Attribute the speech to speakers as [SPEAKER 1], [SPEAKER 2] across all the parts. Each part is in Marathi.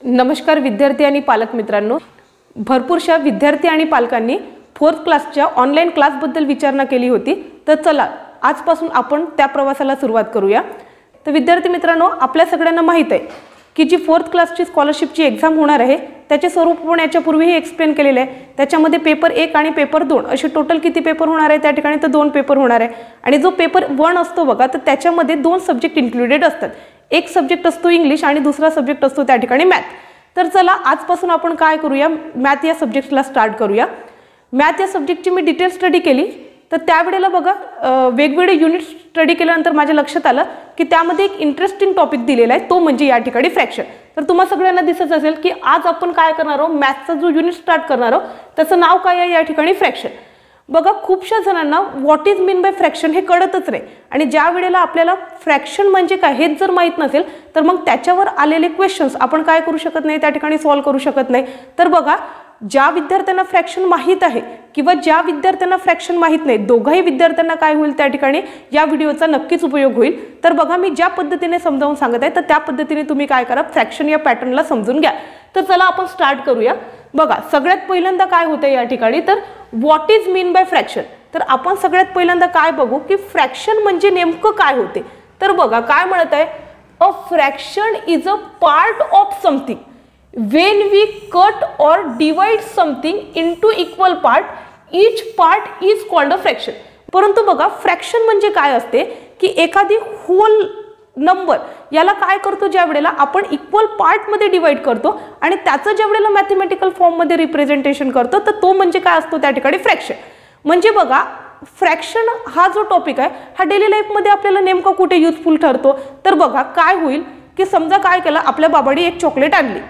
[SPEAKER 1] नमस्कार विद्यार्थी आणि पालक मित्रांनो, भरपूरशा विद्यार्थी आणि पालकांनी 4th क्लासच्या ऑनलाइन क्लासबद्दल विचारणा केली होती। तर चला आजपासून आपण त्या प्रवासाला सुरुवात करूया। तर विद्यार्थी मित्रांनो, आपल्या सगळ्यांना माहित आहे की जी 4th क्लासची स्कॉलरशिपची एग्जाम होणार आहे त्याचे स्वरूप पण याच्यापूर्वीही एक्सप्लेन केलेले आहे। त्याच्यामध्ये पेपर 1 आणि पेपर 2 असे टोटल किती पेपर होणार आहे त्या ठिकाणी तर 2 पेपर होणार आहे। आणि जो पेपर 1 असतो बघा, तर त्याच्यामध्ये 2 सब्जेक्ट इन्क्लुडेड असतात। एक सब्जेक्ट असतो इंग्लिश आणि दुसरा सब्जेक्ट असतो त्या ठिकाणी मॅथ। तर चला आजपासून आपण काय करूया, मॅथ या सब्जेक्टला स्टार्ट करूया। मॅथ या सब्जेक्टची मी डिटेल स्टडी केली, तर त्यावेळेला बघा वेगवेगळे युनिट स्टडी केल्यानंतर माझ्या लक्षात आलं की त्यामध्ये एक इंटरेस्टिंग टॉपिक दिलेला आहे, तो म्हणजे या ठिकाणी फ्रॅक्शन। तर तुम्हाला सगळ्यांना दिसत असेल की आज आपण काय करणार आहोत, मॅथचा जो युनिट स्टार्ट करणार आहोत त्याचं नाव काय आहे या ठिकाणी फ्रॅक्शन। बघा खूपशा जणांना what is mean by fraction हे कळतच नाही, आणि ज्या वेळेला आपल्याला फ्रॅक्शन म्हणजे काय हेच जर माहित नसेल तर मग त्याच्यावर आलेले क्वेश्चन्स आपण काय करू शकत नाही, त्या ठिकाणी सॉल्व्ह करू शकत नाही। तर बघा ज्या विद्यार्थ्यांना फ्रॅक्शन माहित आहे किंवा ज्या विद्यार्थ्यांना फ्रॅक्शन माहित नाही, दोघाही विद्यार्थ्यांना काय होईल त्या ठिकाणी या व्हिडिओचा नक्कीच उपयोग होईल। तर बघा मी ज्या पद्धतीने समजावून सांगत आहे तर त्या पद्धतीने तुम्ही काय करा, फ्रॅक्शन या पॅटर्नला समजून घ्या। तर चला आपण स्टार्ट करूया। बघा सगळ्यात पहिल्यांदा काय होतं या ठिकाणी, तर what is mean by fraction. तर आपण सगळ्यात पहिल्यांदा काय बघू की फ्रॅक्शन म्हणजे नेमकं काय होते। तर बघा काय म्हणत आहे, अ fraction is a part of something when we cut or divide something into equal part, each part is called a fraction। परंतु बघा फ्रॅक्शन म्हणजे काय असते की एखादी होल नंबर याला काय करतो, ज्या वेळेला आपण इक्वल पार्ट मध्ये डिवाइड करतो आणि त्याचं ज्या वेळेला मॅथमॅटिकल फॉर्म मध्ये रिप्रेझेंटेशन करतो तर तो म्हणजे काय असतो त्या ठिकाणी फ्रॅक्शन। म्हणजे बघा फ्रॅक्शन हा जो टॉपिक आहे हा डेली लाईफ मध्ये आपल्याला नेमका कुठे युजफुल ठरतो। तर बघा काय होईल की समजा काय केलं, आपल्या बाबांनी एक चॉकलेट आणली,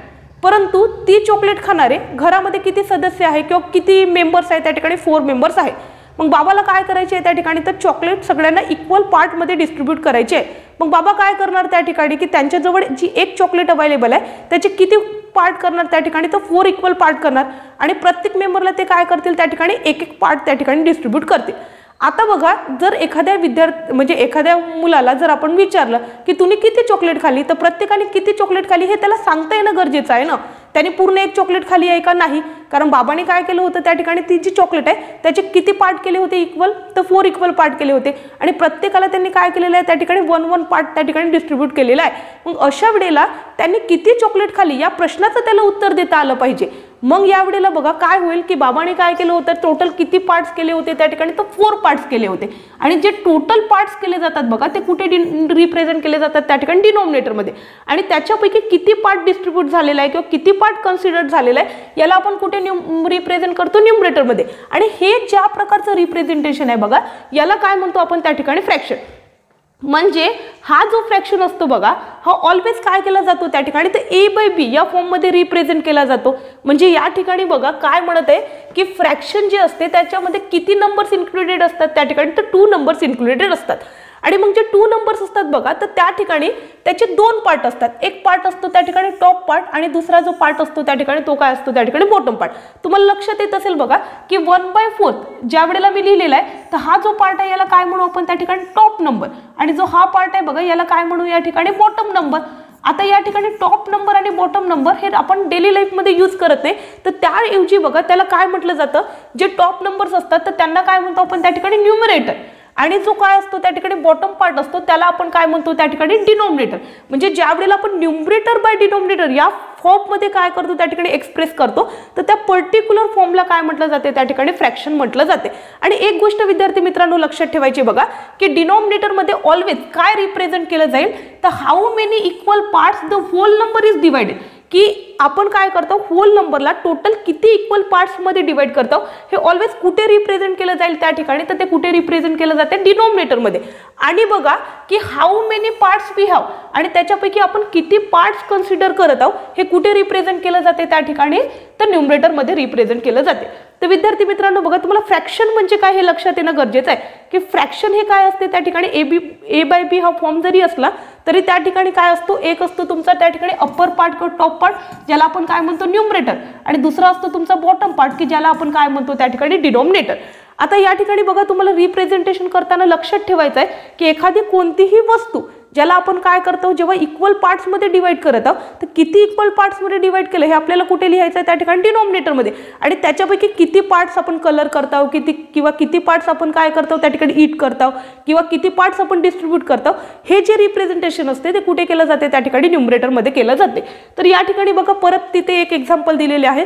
[SPEAKER 1] परंतु ती चॉकलेट खाणारे घरामध्ये किती सदस्य आहे किंवा किती मेंबर्स आहेत, त्या ठिकाणी 4 मेंबर्स आहे। मग बाबाला काय करायचे आहे त्या ठिकाणी, तर चॉकलेट सगळ्यांना इक्वल पार्ट मध्ये डिस्ट्रीब्यूट करायचे आहे। मग बाबा काय करणार त्या ठिकाणी की त्यांच्याजवळ जी एक चॉकलेट अवेलेबल आहे त्याचे किती पार्ट करणार त्या ठिकाणी, तर 4 इक्वल पार्ट करणार आणि प्रत्येक मेंबरला ते काय करतील त्या ठिकाणी एक एक पार्ट त्या ठिकाणी डिस्ट्रीब्यूट करतील। आता बघा जर एखाद्या विद्यार्थी म्हणजे एखाद्या मुलाला जर आपण विचारलं की तुम्ही किती चॉकलेट खाल्ली, तर प्रत्येकाने किती चॉकलेट खाल्ली हे त्याला सांगता येणं गरजेचं आहे ना। त्याने पूर्ण एक चॉकलेट खाल्ली आहे का नाही, कारण बाबांनी काय केलं होतं त्या ठिकाणी ती जी चॉकलेट आहे त्याचे किती पार्ट केले होते इक्वल, तर 4 इक्वल पार्ट केले होते आणि प्रत्येकाला त्यांनी काय केलेलं आहे त्या ठिकाणी 1-1 पार्ट त्या ठिकाणी डिस्ट्रीब्यूट केलेला आहे। मग अशा वेळेला त्यांनी किती चॉकलेट खाल्ली या प्रश्नाचं त्याला उत्तर देता आलं पाहिजे। मग या वेळेला बघा काय होईल की बाबांनी काय केलं होतं, टोटल किती पार्ट्स केले होते त्या ठिकाणी, तर 4 पार्ट्स केले होते। आणि जे टोटल पार्ट्स केले जातात बघा ते कुठे रिप्रेझेंट केले जातात त्या ठिकाणी डिनॉमिनेटर मध्ये, आणि त्याच्यापैकी किती पार्ट डिस्ट्रीब्यूट झालेला आहे किंवा किती पार्ट कन्सिडर झालेला आहे याला आपण कुठे रिप्रेझेंट करतो, न्यूमरेटर मध्ये। आणि हे ज्या प्रकारचं रिप्रेझेंटेशन आहे बघा याला काय म्हणतो आपण त्या ठिकाणी फ्रॅक्शन। म्हणजे हा जो फ्रॅक्शन असतो बघा हा ऑलवेज काय केला जातो त्या ठिकाणी, तर a/b या फॉर्म मध्ये रिप्रेझेंट केला जातो। म्हणजे या ठिकाणी बघा काय म्हणत आहे की फ्रॅक्शन जे असते त्याच्यामध्ये किती नंबर्स इन्क्लुडेड असतात त्या ठिकाणी, तर 2 नंबर्स इन्क्लुडेड असतात। आणि मग जे 2 नंबर्स असतात बघा तर त्या ठिकाणी त्याचे 2 पार्ट असतात। एक पार्ट असतो त्या ठिकाणी टॉप पार्ट आणि दुसरा जो पार्ट असतो त्या ठिकाणी तो काय असतो त्या ठिकाणी बॉटम पार्ट। तुम्हाला लक्षात येत असेल बघा की 1/4 ज्या वेळेला मी लिहिलेला आहे तर हा जो पार्ट आहे याला काय म्हणू आपण त्या ठिकाणी टॉप नंबर, आणि जो हा पार्ट आहे बघा याला काय म्हणू या ठिकाणी बॉटम नंबर। आता या ठिकाणी टॉप नंबर आणि बॉटम नंबर हे आपण डेली लाईफ मध्ये यूज करत नाही, तर त्याऐवजी बघा त्याला काय म्हटलं जातं, जे टॉप नंबर्स असतात तर त्यांना काय म्हणतो आपण त्या ठिकाणी न्यूमरेटर, आणि जो काय असतो त्या ठिकाणी बॉटम पार्ट असतो त्याला आपण काय म्हणतो त्या ठिकाणी डिनॉमिनेटर। म्हणजे ज्या वेळेला आपण न्यूमरेटर बाय डिनॉमिनेटर या फॉर्म मध्ये काय करतो त्या ठिकाणी एक्सप्रेस करतो तर त्या पर्टिक्युलर फॉर्मला काय म्हटलं जाते त्या ठिकाणी फ्रॅक्शन म्हटलं जाते। आणि एक गोष्ट विद्यार्थी मित्रांनो लक्षात ठेवायची बघा की डिनॉमिनेटर मध्ये ऑलवेज काय रिप्रेझेंट केलं जाईल, तर how many equal parts the whole number is divided, की आपण काय करतो होल नंबरला टोटल किती इक्वल पार्ट्स मध्ये डिवाइड करतो हे ऑलवेज कुठे रिप्रेझेंट केलं जाईल त्या ठिकाणी, तर ते कुठे रिप्रेझेंट केलं जाते डिनॉमिनेटर मध्ये। आणि बघा की how many parts we have आणि त्याच्यापैकी आपण किती पार्ट्स कन्सिडर करत आहोत हे कुठे रिप्रेझेंट केलं जाते त्या ठिकाणी, तर न्यूमरेटर मध्ये रिप्रेझेंट केलं जाते। तर विद्यार्थी मित्रांनो बघा तुम्हाला फ्रॅक्शन म्हणजे काय हे लक्षात येणं गरजेचं आहे की फ्रॅक्शन हे काय असते त्या ठिकाणी a/b हा फॉर्म जरी असला तरी त्या ठिकाणी काय असतो, एक असतो तुमचा त्या ठिकाणी अप्पर पार्ट किंवा टॉप पार्ट ज्याला आपण काय म्हणतो न्यूमरेटर, आणि दुसरा असतो तुमचा बॉटम पार्ट की ज्याला आपण काय म्हणतो त्या ठिकाणी डिनॉमिनेटर। आता या ठिकाणी बघा तुम्हाला रिप्रेझेंटेशन करताना लक्षात ठेवायचं आहे की एखादी कोणतीही वस्तू ज्याला आपण काय करतो, जेव्हा इक्वल पार्ट्समध्ये डिवाइड करत आहोत तर किती इक्वल पार्ट्समध्ये डिवाइड केलं हे आपल्याला कुठे लिहायचं आहे, त्या ठिकाणी डिनॉमिनेटरमध्ये. आणि त्याच्यापैकी किती पार्ट्स आपण कलर करतो किंवा किती पार्ट्स आपण काय करतो त्या ठिकाणी ईट करतो किंवा किती पार्ट्स आपण डिस्ट्रीब्यूट करतो, हे जे रिप्रेझेंटेशन असते ते कुठे केलं जाते, त्या ठिकाणी न्यूमरेटरमध्ये केलं जाते. तर या ठिकाणी बघा परत तिथे एक एक्झाम्पल दिलेले आहे.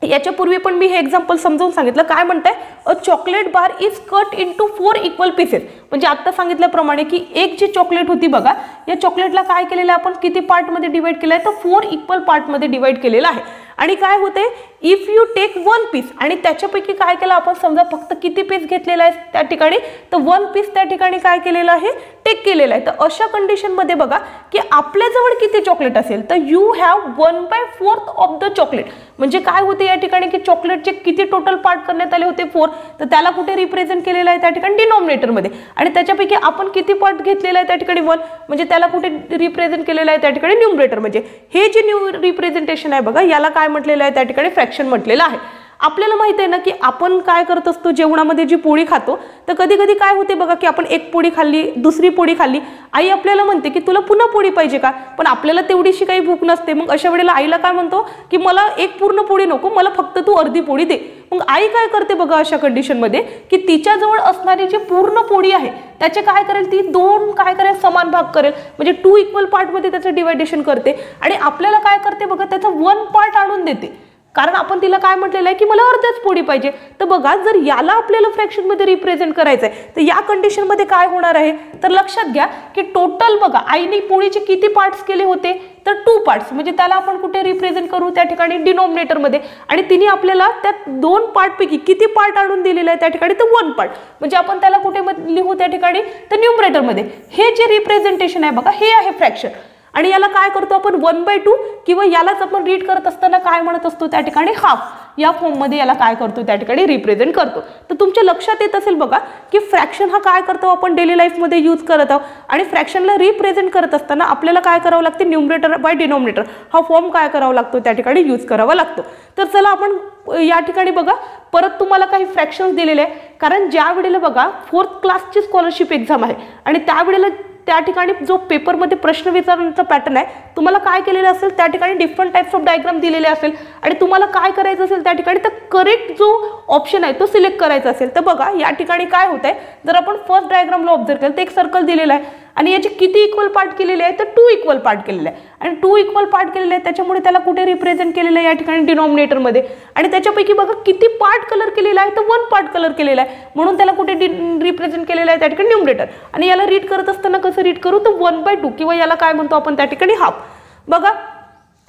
[SPEAKER 1] याच्यापूर्वी पण मी हे एक्झाम्पल समजावून सांगितलं. काय म्हणताय, अ chocolate bar is cut into 4 equal pieces. म्हणजे आता सांगितल्याप्रमाणे की एक जी चॉकलेट होती बघा, या चॉकलेटला काय केलेलं आहे आपण, किती पार्टमध्ये डिवाइड केलं आहे, तर 4 इक्वल पार्टमध्ये डिवाइड केलेलं आहे. आणि काय होते, इफ यू टेक 1 पीस, आणि त्याच्यापैकी काय केलं आपण, समजा फक्त किती पीस घेतलेला आहे त्या ठिकाणी, तर 1 पीस त्या ठिकाणी काय केलेलं आहे, टेक केलेलं आहे. तर अशा कंडिशनमध्ये बघा की आपल्याजवळ किती चॉकलेट असेल, तर you have 1/4 of the chocolate. म्हणजे काय होते या ठिकाणी की चॉकलेटचे किती टोटल पार्ट करण्यात आले होते, 4, तर त्याला कुठे रिप्रेझेंट केलेलं आहे, त्या ठिकाणी डिनॉमिनेटरमध्ये. आणि त्याच्यापैकी आपण किती पार्ट घेतलेला आहे त्या ठिकाणी 1, म्हणजे त्याला कुठे रिप्रेझेंट केलेलं आहे, त्या ठिकाणी न्यूमरेटर. म्हणजे हे जे रिप्रेझेंटेशन आहे बघा, याला काय म्हटलेलं आहे, त्या ठिकाणी फ्रॅक्शन म्हटलेलं आहे. आपल्याला माहिती आहे ना की आपण काय करत असतो, जेवणामध्ये जी पोळी खातो तर कधी कधी काय होते बघा की आपण एक पोळी खाल्ली, दुसरी पोळी खाल्ली, आई आपल्याला म्हणते की तुला पुन्हा पोळी पाहिजे का, पण आपल्याला तेवढीशी काही भूक नसते. मग अशा वेळेला आईला काय म्हणतो की मला एक पूर्ण पोळी नको, मला फक्त तू अर्धी पोळी दे. मग आई काय करते बघा अशा कंडिशनमध्ये की तिच्याजवळ असणारी जी पूर्ण पोळी आहे त्याचे काय करेल, ती 2 काय करेल, समान भाग करेल. म्हणजे 2 इक्वल पार्टमध्ये त्याचं डिवायडेशन करते. आणि आपल्याला काय करते बघा, त्याचा 1 पार्ट आणून देते, कारण आपण तिला काय म्हटलेलं आहे की मला अर्धच पोळी पाहिजे. तर बघा जर याला आपल्याला फ्रॅक्शनमध्ये रिप्रेझेंट करायचं आहे तर या कंडिशनमध्ये काय होणार आहे, तर लक्षात घ्या की टोटल बघा आईने पोळीचे किती पार्ट्स केले होते, तर 2 पार्ट्स. म्हणजे त्याला आपण कुठे रिप्रेझेंट करू, त्या ठिकाणी डिनॉमिनेटरमध्ये. आणि तिने आपल्याला त्या 2 पार्टपैकी किती पार्ट आणून दिलेला आहे, त्या ठिकाणी तर 1 पार्ट. म्हणजे आपण त्याला कुठे लिहू, त्या ठिकाणी तर न्यूमरेटरमध्ये. हे जे रिप्रेझेंटेशन आहे बघा, हे आहे फ्रॅक्शन. आणि याला काय करतो आपण 1/2, किंवा यालाच आपण रीड करत असताना काय म्हणत असतो, त्या ठिकाणी हाफ, या फॉर्ममध्ये याला काय करतो, त्या ठिकाणी रिप्रेझेंट करतो. तर तुमच्या लक्षात येत असेल बघा की फ्रॅक्शन हा काय करतो आपण डेली लाईफमध्ये यूज करत आहोत. आणि फ्रॅक्शनला रिप्रेझेंट करत असताना आपल्याला काय करावं लागते, न्यूमरेटर बाय डिनॉमिनेटर हा फॉर्म काय करावा लागतो, त्या ठिकाणी यूज करावा लागतो. तर चला आपण या ठिकाणी बघा परत तुम्हाला काही फ्रॅक्शन्स दिलेले आहे. कारण ज्या वेळेला बघा 4th क्लासची स्कॉलरशिप एक्झाम आहे आणि त्यावेळेला त्या ठिकाणी जो पेपरमध्ये प्रश्न विचारण्याचा पॅटर्न आहे, तुम्हाला काय केलेलं असेल, त्या ठिकाणी डिफरंट टाइप्स ऑफ डायग्राम दिलेले असेल आणि तुम्हाला काय करायचं असेल, त्या ठिकाणी तर करेक्ट जो ऑप्शन आहे तो सिलेक्ट करायचा असेल. तर बघा या ठिकाणी काय होत आहे, जर आपण फर्स्ट डायग्रामला ऑब्झर्व केलं तर एक सर्कल दिलेला आहे आणि याचे किती इक्वल पार्ट केलेले आहे, तर 2 इक्वल पार्ट केलेले आहे. आणि 2 इक्वल पार्ट केलेले आहे त्याच्यामुळे त्याला कुठे रिप्रेझेंट केलेलं आहे, या ठिकाणी डिनॉमिनेटरमध्ये. आणि त्याच्यापैकी बघा किती पार्ट कलर केलेला आहे, तर 1 पार्ट कलर केलेला आहे, म्हणून त्याला कुठे रिप्रेझेंट केलेलं आहे, त्या ठिकाणी न्यूमरेटर. आणि याला रीड करत असताना कसं रीड करू, तर 1/2, किंवा याला काय म्हणतो आपण, त्या ठिकाणी हाफ. बघा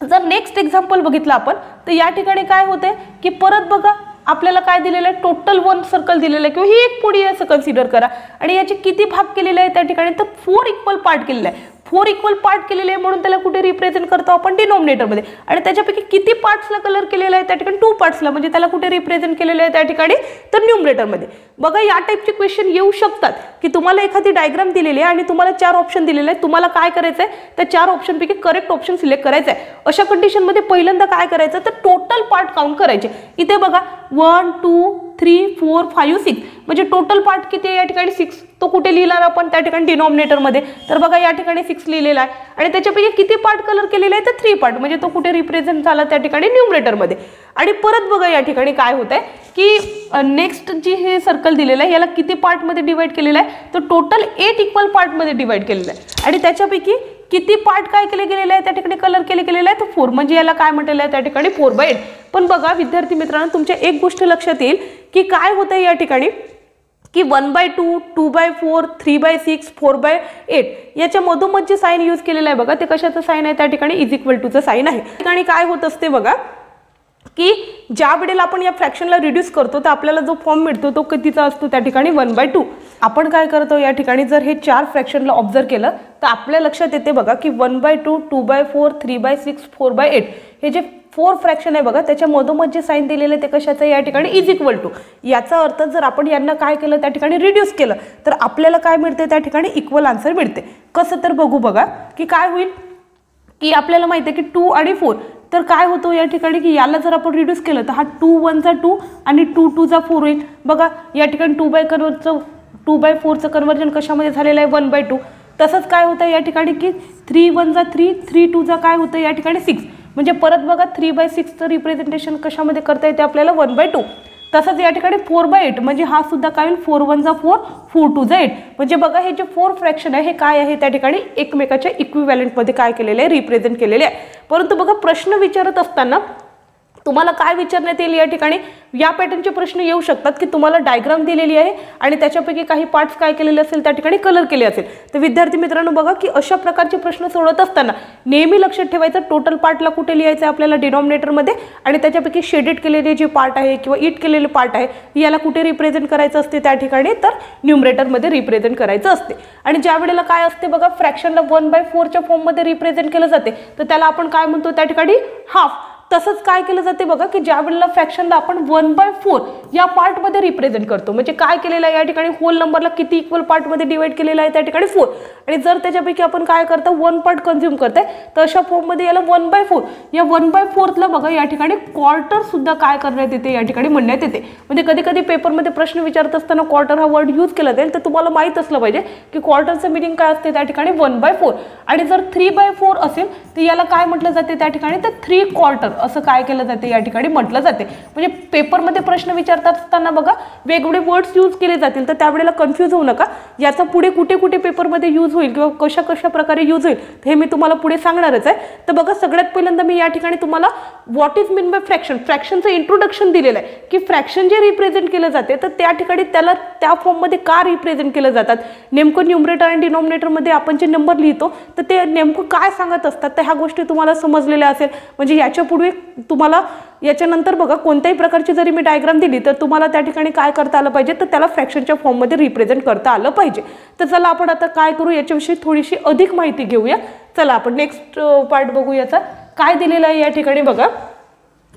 [SPEAKER 1] जर नेक्स्ट एक्झाम्पल बघितलं आपण तर या ठिकाणी काय होते की परत बघा आपल्याला काय दिलेलं आहे, टोटल 1 सर्कल दिलेलं आहे किंवा ही एक पोळी असं कन्सिडर करा. आणि याचे किती भाग केलेले आहे त्या ठिकाणी, तर 4 इक्वल पार्ट केलेले आहे. 4 इक्वल पार्ट केलेले आहे म्हणून त्याला कुठे रिप्रेझेंट करतो आपण, डिनॉमिनेटरमध्ये. आणि त्याच्यापैकी किती पार्ट्सला कलर केलेला आहे, त्या ठिकाणी 2 पार्ट्सला, म्हणजे त्याला कुठे रिप्रेझेंट केलेलं आहे, त्या ठिकाणी तर न्यूमरेटरमध्ये. बघा या टाइपचे क्वेश्चन येऊ शकतात की तुम्हाला एखादी डायग्राम दिलेली आहे आणि तुम्हाला 4 ऑप्शन दिलेले आहेत, तुम्हाला काय करायचं आहे, त्या 4 ऑप्शनपैकी करेक्ट ऑप्शन सिलेक्ट करायचं आहे. अशा कंडिशनमध्ये पहिल्यांदा काय करायचं, तर टोटल पार्ट काउंट करायचे. इथे बघा 1 2 3 4 5 6, म्हणजे टोटल पार्ट किती आहे, या ठिकाणी 6. तो कुठे लिहिणार आपण, त्या ठिकाणी डिनॉमिनेटरमध्ये. तर बघा या ठिकाणी 6 लिहिलेला आहे आणि त्याच्यापैकी किती पार्ट कलर केलेले आहे, तर 3 पार्ट, म्हणजे तो कुठे रिप्रेझेंट झाला, त्या ठिकाणी न्यूमरेटरमध्ये. आणि परत बघा या ठिकाणी काय होत आहे की नेक्स्ट जी हे सर्कल दिलेलं आहे याला किती पार्टमध्ये डिवाइड केलेलं आहे, तर टोटल 8 इक्वल पार्टमध्ये डिवाइड केलेलं आहे. आणि त्याच्यापैकी किती पार्ट काय केले गेलेले आहे, त्या ठिकाणी कलर गेलेले आहे, तर 4, म्हणजे याला काय म्हटलेलं आहे, त्या ठिकाणी 4/8. पण बघा विद्यार्थी मित्रांनो, तुमच्या एक गोष्ट लक्षात येईल की काय होत आहे या ठिकाणी की 1/2, 2/4, 3/6, 4/8 याच्या मधोमध जे साइन यूज केलेलं आहे बघा, ते कशाचं साइन आहे, त्या ठिकाणी इज इक्वल टूचं साइन आहे. ठिकाणी काय होत असते बघा की ज्या वेळेला आपण या फ्रॅक्शनला रिड्यूस करतो तर आपल्याला जो फॉर्म मिळतो तो कितीचा असतो, त्या ठिकाणी 1/2. आपण काय करतो या ठिकाणी, जर हे 4 फ्रॅक्शनला ऑब्झर्व केलं तर आपल्या लक्षात येते बघा की 1/2, 2/4, 3/6, 4/8 हे जे 4 फ्रॅक्शन आहे बघा, त्याच्या मधोमध जे साइन दिलेले ते कशाचं, या ठिकाणी इज इक्वल टू. याचा अर्थ जर आपण यांना काय केलं, त्या ठिकाणी रिड्यूस केलं तर आपल्याला काय मिळते, त्या ठिकाणी इक्वल आन्सर मिळते. कसं, तर बघू बघा की काय होईल की आपल्याला माहिती आहे की 2 आणि 4, तर काय होतो या ठिकाणी की याला जर आपण रिड्यूस केलं तर हा 2 1 चा 2 आणि 2 2 चा 4 होईल. बघा या ठिकाणी 2/4चं कन्वर्जन कशामध्ये झालेलं आहे, 1/2. तसंच काय होतं या ठिकाणी की 3 1 जा 3, 3 2 जा काय होतं या ठिकाणी 6. म्हणजे परत बघा 3/6चं रिप्रेझेंटेशन कशामध्ये करता येते आपल्याला 1/2. तसंच या ठिकाणी 4/8 म्हणजे हा सुद्धा काय होईल 4 1 जा 4, 4 2 जा 8. म्हणजे बघा हे जे 4 फ्रॅक्शन आहे हे काय आहे त्या ठिकाणी एकमेकाच्या इक्विव्हॅलेंटमध्ये काय केलेले आहे रिप्रेझेंट केलेले आहे. परंतु बघा प्रश्न विचारत असताना तुम्हाला काय विचारण्यात येईल या ठिकाणी या पॅटर्नचे प्रश्न येऊ शकतात की तुम्हाला डायग्राम दिलेली आहे आणि त्याच्यापैकी काही पार्ट्स काय केलेले असेल त्या ठिकाणी कलर केले असेल. तर विद्यार्थी मित्रांनो बघा की अशा प्रकारचे प्रश्न सोडवत असताना नेहमी लक्षात ठेवायचं टोटल पार्टला कुठे लिहायचं आहे आपल्याला डिनॉमिनेटरमध्ये आणि त्याच्यापैकी शेडेड केलेले जे पार्ट आहे किंवा इट केलेले पार्ट आहे याला कुठे रिप्रेझेंट करायचं असते त्या ठिकाणी तर न्यूमरेटरमध्ये रिप्रेझेंट करायचं असते. आणि ज्या वेळेला काय असते बघा फ्रॅक्शनला 1/4च्या फॉर्ममध्ये रिप्रेझेंट केलं जाते तर त्याला आपण काय म्हणतो त्या ठिकाणी हाफ. तसंच काय केलं जाते बघा की ज्या वेळेला फ्रॅक्शनला आपण 1/4 या पार्टमध्ये रिप्रेझेंट करतो म्हणजे काय केलेलं आहे या ठिकाणी होल नंबरला किती इक्वल पार्टमध्ये डिवाइड केलेला आहे त्या ठिकाणी 4. आणि जर त्याच्यापैकी आपण काय करतो 1 पार्ट कन्झ्युम करताय तर अशा फॉर्ममध्ये याला 1/4 या 1/4ला बघा या ठिकाणी क्वार्टर सुद्धा काय करण्यात येते या ठिकाणी म्हणण्यात येते. म्हणजे कधी कधी पेपरमध्ये प्रश्न विचारत असताना क्वार्टर हा वर्ड यूज केला जाईल तर तुम्हाला माहित असलं पाहिजे की क्वार्टरचं मिनिंग काय असते त्या ठिकाणी 1/4. आणि जर 3/4 असेल तर याला काय म्हटलं जाते त्या ठिकाणी तर 3 क्वार्टर असं काय केलं जाते या ठिकाणी म्हटलं जाते. म्हणजे पेपरमध्ये प्रश्न विचारत असताना बघा वेगवेगळे वर्ड्स यूज केले जातील तर त्यावेळेला कन्फ्यूज होऊ नका. याचा पुढे कुठे कुठे पेपरमध्ये यूज होईल किंवा कशा कशा प्रकारे यूज होईल हे मी तुम्हाला पुढे सांगणारच आहे. तर बघा सगळ्यात पहिल्यांदा मी या ठिकाणी तुम्हाला what is mean by fraction फ्रॅक्शनचं इंट्रोडक्शन दिलेलं आहे की फ्रॅक्शन जे रिप्रेझेंट केलं जाते तर त्या ठिकाणी त्याला त्या फॉर्ममध्ये का रिप्रेझेंट केलं जातात नेमकं न्यूमरेटर आणि डिनॉमिनेटरमध्ये आपण जे नंबर लिहितो तर ते नेमकं काय सांगत असतात तर ह्या गोष्टी तुम्हाला समजलेल्या असेल. म्हणजे याच्या पुढे तुम्हाला याच्यानंतर बघा कोणत्याही प्रकारची जरी मी डायग्राम दिली तर तुम्हाला त्या ठिकाणी काय करता आलं पाहिजे तर त्याला फ्रॅक्शनच्या फॉर्ममध्ये रिप्रेझेंट करता आलं पाहिजे. तर चला आपण आता काय करू याच्याविषयी थोडीशी अधिक माहिती घेऊया. चला आपण नेक्स्ट पार्ट बघू. याचा काय दिलेलं आहे या ठिकाणी बघा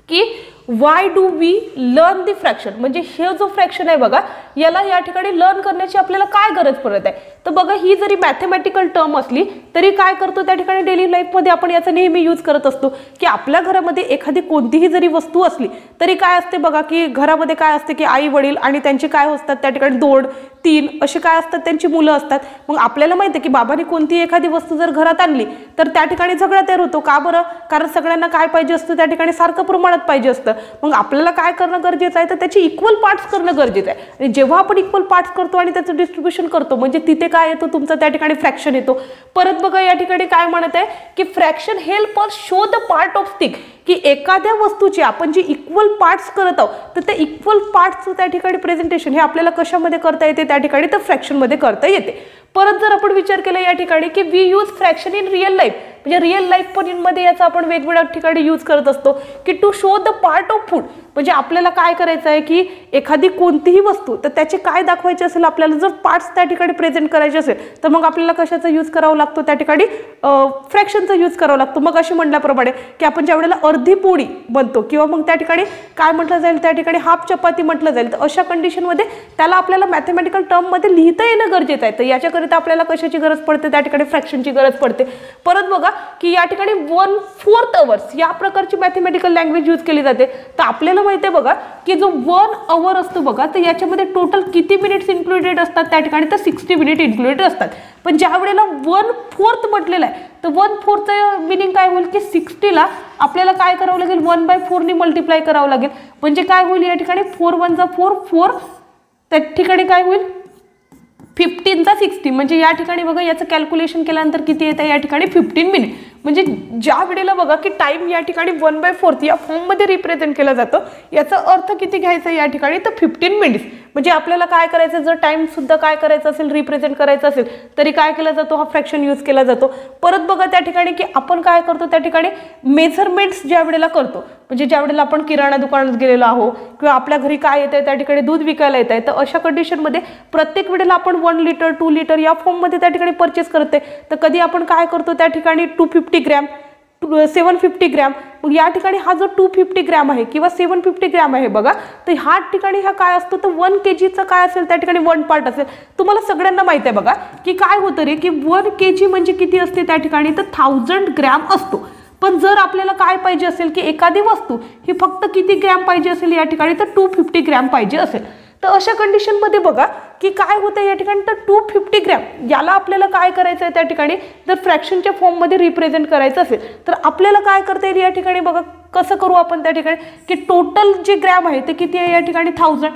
[SPEAKER 1] की why do we learn the fraction म्हणजे हे जो फ्रॅक्शन आहे बघा याला या ठिकाणी लर्न करण्याची आपल्याला काय गरज पडत आहे. तर बघा ही जरी मॅथमॅटिकल टर्म असली तरी काय करतो त्या ठिकाणी डेली लाईफमध्ये आपण याचा नेहमी यूज करत असतो की आपल्या घरामध्ये एखादी कोणतीही जरी वस्तू असली तरी काय असते बघा की घरामध्ये काय असते की आई वडील आणि त्यांचे काय असतात त्या ठिकाणी 2 3 असे काय असतात त्यांची मुलं असतात. मग आपल्याला माहिती आहे की बाबांनी कोणतीही एखादी वस्तू जर घरात आणली तर त्या ठिकाणी झगडा तयार होतो. का बरं कारण सगळ्यांना काय पाहिजे असतं त्या ठिकाणी सारखं प्रमाणात पाहिजे असतं. मग आपल्याला काय करणं गरजेचं आहे तर त्याची इक्वल पार्ट्स करणं गरजेचं आहे. आणि जेव्हा आपण इक्वल पार्ट्स करतो आणि त्याचं डिस्ट्रीब्युशन करतो म्हणजे तिथे काय येतो तुमचा त्या ठिकाणी फ्रॅक्शन येतो. परत बघा या ठिकाणी काय म्हणत आहे की fraction help us show the part of thing की एखाद्या वस्तूचे आपण जे इक्वल पार्ट्स करत आहोत तर त्या इक्वल पार्ट्सचं त्या ठिकाणी प्रेझेंटेशन हे आपल्याला कशामध्ये करता येते त्या ठिकाणी तर फ्रॅक्शनमध्ये करता येते. परत जर आपण विचार केला या ठिकाणी की we use fraction in real life म्हणजे रिअल लाईफ पण मध्ये याचा आपण वेगवेगळ्या ठिकाणी यूज करत असतो की to show the part of food म्हणजे आपल्याला काय करायचं आहे की एखादी कोणतीही वस्तू तर त्याचे काय दाखवायचे असेल आपल्याला जर पार्ट्स त्या ठिकाणी प्रेझेंट करायचे असेल तर मग आपल्याला कशाचा यूज करावा लागतो त्या ठिकाणी फ्रॅक्शनचा यूज करावा लागतो. मग अशी म्हटल्याप्रमाणे की आपण ज्या वेळेला अर्धी पोळी बनतो किंवा मग त्या ठिकाणी काय म्हटलं जाईल त्या ठिकाणी हाफ चपाती म्हटलं जाईल तर अशा कंडिशनमध्ये त्याला आपल्याला मॅथमॅटिकल टर्ममध्ये लिहिता येणं गरजेचं आहे. तर याच्याकरिता आपल्याला कशाची गरज पडते त्या ठिकाणी फ्रॅक्शनची गरज पडते. परत बघा की या ठिकाणी 1/4 अवर्स या प्रकारची मॅथमॅटिकल लँग्वेज यूज केली जाते. तर आपल्याला माहिती आहे बघा की जो 1 अवर असतो बघा तर याच्यामध्ये टोटल किती मिनिट्स इन्क्लुडेड असतात त्या ठिकाणी तर 60 मिनिट इन्क्लुडेड असतात. पण ज्या वेळेला 1/4 म्हटलेलं आहे तर 1/4चं मिनिंग काय होईल की 60ला आपल्याला काय करावं लागेल 1/4 ने मल्टिप्लाय करावं लागेल. म्हणजे काय होईल या ठिकाणी 4 1 जा 4 4 त्या ठिकाणी काय होईल 15 चा 60 म्हणजे या ठिकाणी बघा याचं कॅल्क्युलेशन केल्यानंतर किती येतं या ठिकाणी 15 मिनिट. म्हणजे ज्या वेळेला बघा की टाइम या ठिकाणी 1/4 या फॉर्ममध्ये रिप्रेझेंट केला जातो याचा अर्थ किती घ्यायचा या ठिकाणी तर 15 मिनिट्स. म्हणजे आपल्याला काय करायचं जर टाइम सुद्धा काय करायचं असेल रिप्रेझेंट करायचं असेल तरी काय केला जातो हा फ्रॅक्शन यूज केला जातो. परत बघा त्या ठिकाणी की आपण काय करतो त्या ठिकाणी मेजरमेंट्स ज्या वेळेला करतो म्हणजे ज्या वेळेला आपण किराणा दुकानात गेलेलो आहो किंवा आपल्या घरी काय येत आहे त्या ठिकाणी दूध विकायला येत आहे तर अशा कंडिशनमध्ये प्रत्येक वेळेला आपण 1 लिटर 2 लिटर या फॉर्ममध्ये त्या ठिकाणी परचेस करते. तर कधी आपण काय करतो त्या ठिकाणी 250 ग्रॅम 750 ग्रॅम. मग या ठिकाणी हा जो 250 ग्रॅम आहे किंवा 750 ग्रॅम आहे बघा तर ह्या ठिकाणी हा काय असतो तर 1 kgचा काय असेल त्या ठिकाणी 1 पार्ट असेल. तुम्हाला सगळ्यांना माहिती आहे बघा की काय होतं रे की 1 kg म्हणजे किती असते त्या ठिकाणी तर 1000 ग्रॅम असतो. पण जर आपल्याला काय पाहिजे असेल की एखादी वस्तू ही फक्त किती ग्रॅम पाहिजे असेल या ठिकाणी तर 250 ग्रॅम पाहिजे असेल. तर अशा कंडिशनमध्ये बघा की काय होतं या ठिकाणी, तर 250 ग्रॅम याला आपल्याला काय करायचं आहे त्या ठिकाणी, जर फ्रॅक्शनच्या फॉर्ममध्ये रिप्रेझेंट करायचं असेल तर आपल्याला काय करता येईल या ठिकाणी, बघा कसं करू आपण त्या ठिकाणी, की टोटल जे ग्रॅम आहे ते किती आहे या ठिकाणी 1000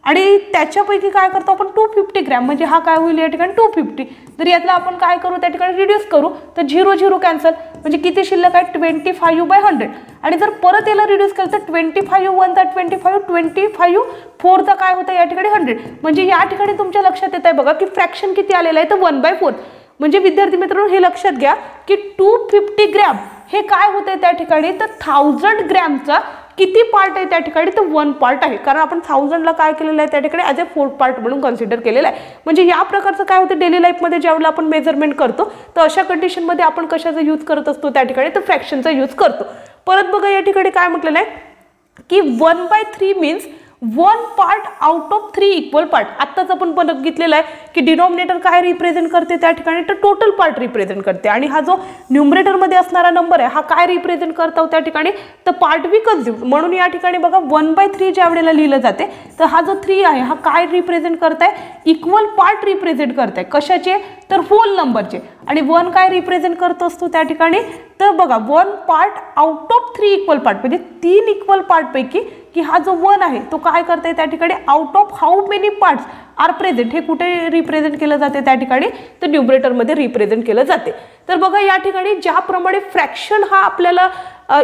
[SPEAKER 1] आणि त्याच्यापैकी काय करतो आपण 250 ग्रॅम, म्हणजे हा काय होईल या ठिकाणी 250, तर यातला आपण काय करू त्या ठिकाणी रिड्यूस करू, तर 0 0 कॅन्सल, म्हणजे किती शिल्लक आहे 25/100. आणि जर परत याला रिड्यूस केलं तर 25 1 तर 25 4 काय होतं या ठिकाणी 100, म्हणजे या ठिकाणी तुमच्या लक्षात येत आहे बघा की फ्रॅक्शन किती आलेलं आहे, तर 1/4. म्हणजे विद्यार्थी मित्रांनो हे लक्षात घ्या की 250 ग्रॅम हे काय होते त्या ठिकाणी, तर 1000 ग्रॅमचा किती पार्ट आहे त्या ठिकाणी, तर 1 पार्ट आहे, कारण आपण 1000ला काय केलेलं आहे त्या ठिकाणी ॲज अ 4th पार्ट म्हणून कन्सिडर केलेलं आहे. म्हणजे या प्रकारचं काय होतं डेली लाईफमध्ये ज्यावेळेला आपण मेजरमेंट करतो तर अशा कंडिशनमध्ये आपण कशाचा यूज करत असतो त्या ठिकाणी, तर फ्रॅक्शनचा यूज करतो. परत बघा या ठिकाणी काय म्हटलेलं आहे की 1/3 means 1 part out of 3 equal part. आत्ताच आपण बघितलेलं आहे की डिनॉमिनेटर काय रिप्रेझेंट करते त्या ठिकाणी, तर टोटल पार्ट रिप्रेझेंट करते, आणि हा जो न्यूमरेटरमध्ये असणारा नंबर आहे हा काय रिप्रेझेंट करतो त्या ठिकाणी, तर पार्ट वी कन्झ्युम. म्हणून या ठिकाणी बघा 1/3 ज्या वेळेला लिहिलं जाते तर हा जो 3 आहे हा काय रिप्रेझेंट करताय, इक्वल पार्ट रिप्रेझेंट करताय, कशाचे, तर होल नंबरचे. आणि 1 काय रिप्रेझेंट करत असतो त्या ठिकाणी, तर बघा 1 part out of 3 equal part, म्हणजे 3 इक्वल पार्ट पैकी की हा जो 1 आहे तो काय करताय त्या ठिकाणी, out of how many parts are present, हे कुठे रिप्रेझेंट केलं जाते त्या ठिकाणी, तर न्यूमरेटरमध्ये रिप्रेझेंट केलं जाते. तर बघा या ठिकाणी ज्याप्रमाणे फ्रॅक्शन हा आपल्याला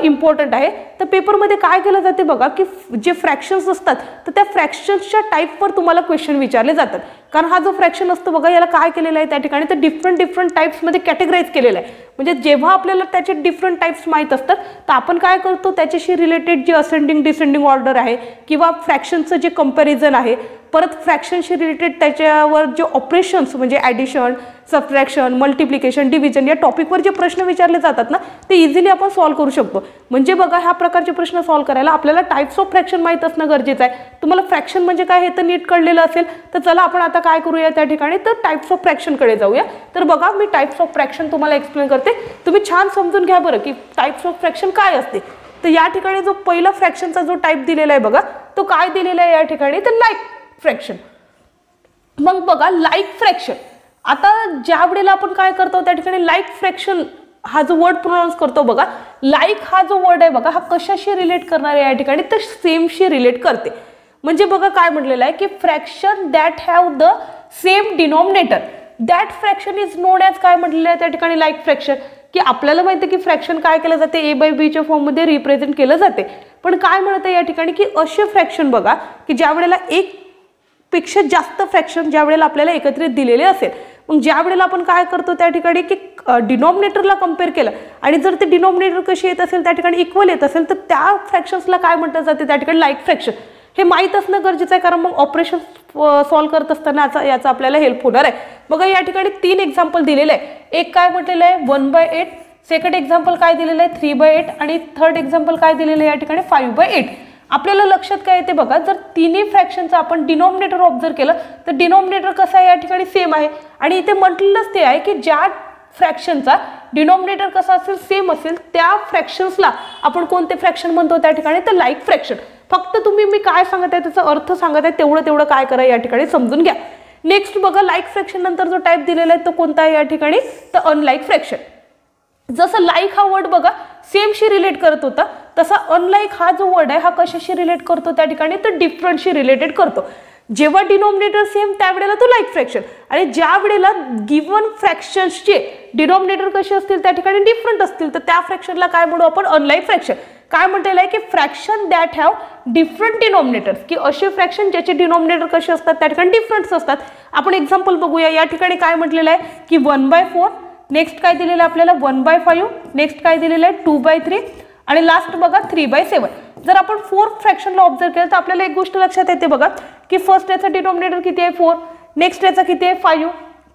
[SPEAKER 1] इम्पॉर्टंट आहे, तर पेपरमध्ये काय केलं जाते बघा की जे फ्रॅक्शन्स असतात तर त्या फ्रॅक्शन्सच्या टाईपवर तुम्हाला क्वेश्चन विचारले जातात. कारण हा जो फ्रॅक्शन असतो बघा याला काय केलेलं आहे त्या ठिकाणी, तर डिफरंट टाईप्समध्ये कॅटेगराईज केलेलं आहे. म्हणजे जेव्हा आपल्याला त्याचे डिफरंट टाईप्स माहीत असतात तर आपण काय करतो त्याच्याशी रिलेटेड जे असेंडिंग डिसेंडिंग ऑर्डर आहे किंवा फ्रॅक्शनचं जे कंपॅरिझन आहे, परत फ्रॅक्शनशी रिलेटेड त्याच्यावर जे ऑपरेशन्स म्हणजे ॲडिशन, सबट्रॅक्शन, मल्टिप्लिकेशन, डिव्हिजन या टॉपिकवर जे प्रश्न विचारले जातात ना ते इझिली आपण सॉल्व्ह करू शकतो. म्हणजे बघा ह्या प्रकारचे प्रश्न सॉल्व्ह करायला आपल्याला टाइप्स ऑफ फ्रॅक्शन माहीत असणं गरजेचं आहे. तुम्हाला फ्रॅक्शन म्हणजे काय हे तर नीट कळलेलं असेल, तर चला आपण आता काय करूया त्या ठिकाणी, तर टाइप्स ऑफ फ्रॅक्शनकडे जाऊया. तर बघा मी टाइप्स ऑफ फ्रॅक्शन तुम्हाला एक्सप्लेन करते, तुम्ही छान समजून घ्या बरं की टाइप्स ऑफ फ्रॅक्शन काय असते. तर या ठिकाणी जो पहिला फ्रॅक्शनचा जो टाइप दिलेला आहे बघा तो काय दिलेला आहे या ठिकाणी, तर लाईक फ्रॅक्शन. मग बघा लाईक फ्रॅक्शन, आता ज्या वेळेला आपण काय करतो त्या ठिकाणी लाईक फ्रॅक्शन हा जो वर्ड प्रोनाउन्स करतो बघा, लाईक हा जो वर्ड आहे बघा हा कशाशी रिलेट करणार आहे या ठिकाणी, तर सेमशी रिलेट करते. म्हणजे बघा काय म्हटलेलं आहे की fraction that have the same denominator that fraction is non as, काय म्हटलेलं आहे त्या ठिकाणी लाईक फ्रॅक्शन, की आपल्याला माहिती आहे की फ्रॅक्शन काय केलं जाते A/B फॉर्ममध्ये रिप्रेझेंट केलं जाते. पण काय म्हणत आहे या ठिकाणी की असे फ्रॅक्शन बघा की ज्या वेळेला एक पेक्षा जास्त फ्रॅक्शन ज्या वेळेला आपल्याला एकत्रित दिलेले असेल, मग ज्या वेळेला आपण काय करतो त्या ठिकाणी की डिनॉमिनेटरला कम्पेअर केलं आणि जर ते डिनॉमिनेटर कशी येत असेल त्या ठिकाणी इक्वल येत असेल तर त्या फ्रॅक्शन्सला काय म्हटलं जाते त्या ठिकाणी लाईक फ्रॅक्शन. हे माहीत असणं गरजेचं आहे कारण मग ऑपरेशन सॉल्व्ह करत असताना याचा आपल्याला हेल्प होणार आहे. बघा या ठिकाणी 3 एक्झाम्पल दिलेले आहे. एक काय म्हटलेलं आहे 1/8, सेकंड एक्झाम्पल काय दिलेलं आहे 3/8 आणि थर्ड एक्झाम्पल काय दिलेलं आहे या ठिकाणी 5/8. आपल्याला लक्षात काय येते बघा, जर तिन्ही फ्रॅक्शनचं आपण डिनॉमिनेटर ऑब्झर्व केलं तर डिनॉमिनेटर कसं आहे या ठिकाणी सेम आहे, आणि इथे म्हटलेलंच ते आहे की ज्या फ्रॅक्शनचा डिनॉमिनेटर कसा असेल सेम असेल त्या फ्रॅक्शन्सला आपण कोणते फ्रॅक्शन म्हणतो त्या ठिकाणी, तर लाईक फ्रॅक्शन. फक्त तुम्ही मी काय सांगत आहे त्याचा अर्थ सांगत आहे तेवढं काय करा या ठिकाणी समजून घ्या. नेक्स्ट बघा लाईक फ्रॅक्शन नंतर जो टाईप दिलेला आहे तो कोणता आहे या ठिकाणी, तर अनलाईक फ्रॅक्शन. जसं लाईक हा वर्ड बघा सेमशी रिलेट करत होता, तसा अनलाईक हा जो वर्ड आहे हा कशाशी रिलेट करतो त्या ठिकाणी, तर डिफरंटशी रिलेटेड करतो. जेव्हा डिनॉमिनेटर सेम त्यावेळेला तो लाईक फ्रॅक्शन, आणि ज्या वेळेला गिवन फ्रॅक्शन्सचे डिनॉमिनेटर कसे असतील त्या ठिकाणी डिफरंट असतील तर त्या फ्रॅक्शनला काय म्हणू आपण, अनलाईक फ्रॅक्शन. काय म्हटलेलं आहे की fraction that have different denominators, की असे फ्रॅक्शन ज्याचे डिनॉमिनेटर कसे असतात त्या ठिकाणी डिफरंट असतात. आपण एक्झाम्पल बघूया. या ठिकाणी काय म्हटलेलं आहे की 1/4, नेक्स्ट काय दिलेलं आहे आपल्याला 1/5, नेक्स्ट काय दिलेलं आहे 2/3 आणि लास्ट बघा 3/7. जर आपण 4 फ्रॅक्शनला ऑब्झर्व केलं तर आपल्याला एक गोष्ट लक्षात येते बघा की फर्स्ट याचा डिनॉमिनेटर किती आहे 4, नेक्स्ट याचा किती आहे 5,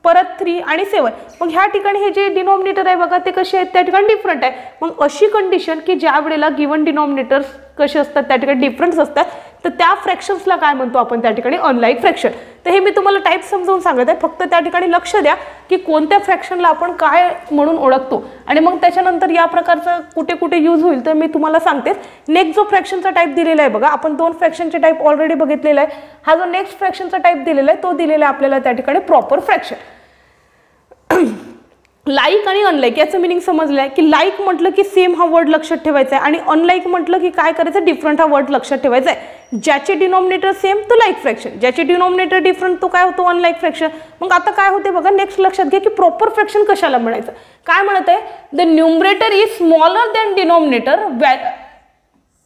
[SPEAKER 1] परत 3 आणि 7. मग ह्या ठिकाणी हे जे डिनॉमिनेटर आहे बघा ते कसे आहेत त्या ठिकाणी डिफरंट आहे. मग अशी कंडिशन की ज्या वेळेला गिवन डिनॉमिनेटर्स कसे असतात त्या ठिकाणी डिफरन्स असतात तर त्या फ्रॅक्शन्सला काय म्हणतो आपण त्या ठिकाणी, अनलाईक फ्रॅक्शन. तर हे मी तुम्हाला टाईप समजावून सांगत आहे, फक्त त्या ठिकाणी लक्ष द्या की कोणत्या फ्रॅक्शनला आपण काय म्हणून ओळखतो आणि मग त्याच्यानंतर या प्रकारचं कुठे कुठे यूज होईल तर मी तुम्हाला सांगते. नेक्स्ट जो फ्रॅक्शनचा टाईप दिलेला आहे बघा, आपण 2 फ्रॅक्शनचे टाईप ऑलरेडी बघितलेला आहे. हा जो नेक्स्ट फ्रॅक्शनचा टाईप दिलेला आहे तो दिलेला आहे आपल्याला त्या ठिकाणी प्रॉपर फ्रॅक्शन. लाईक आणि अनलाईक याचं मिनिंग समजलं आहे की लाईक म्हटलं की सेम हा वर्ड लक्षात ठेवायचा आहे आणि अनलाईक म्हटलं की काय करायचं, डिफरंट हा वर्ड लक्षात ठेवायचा आहे. ज्याचे डिनॉमिनेटर सेम तो लाईक फ्रॅक्शन, ज्याचे डिनॉमिनेटर डिफरंट तो काय होतो अनलाईक फ्रॅक्शन. मग आता काय होते बघा, नेक्स्ट लक्षात घ्या की प्रॉपर फ्रॅक्शन कशाला म्हणायचं. काय म्हणत आहे, the numerator is smaller than denominator,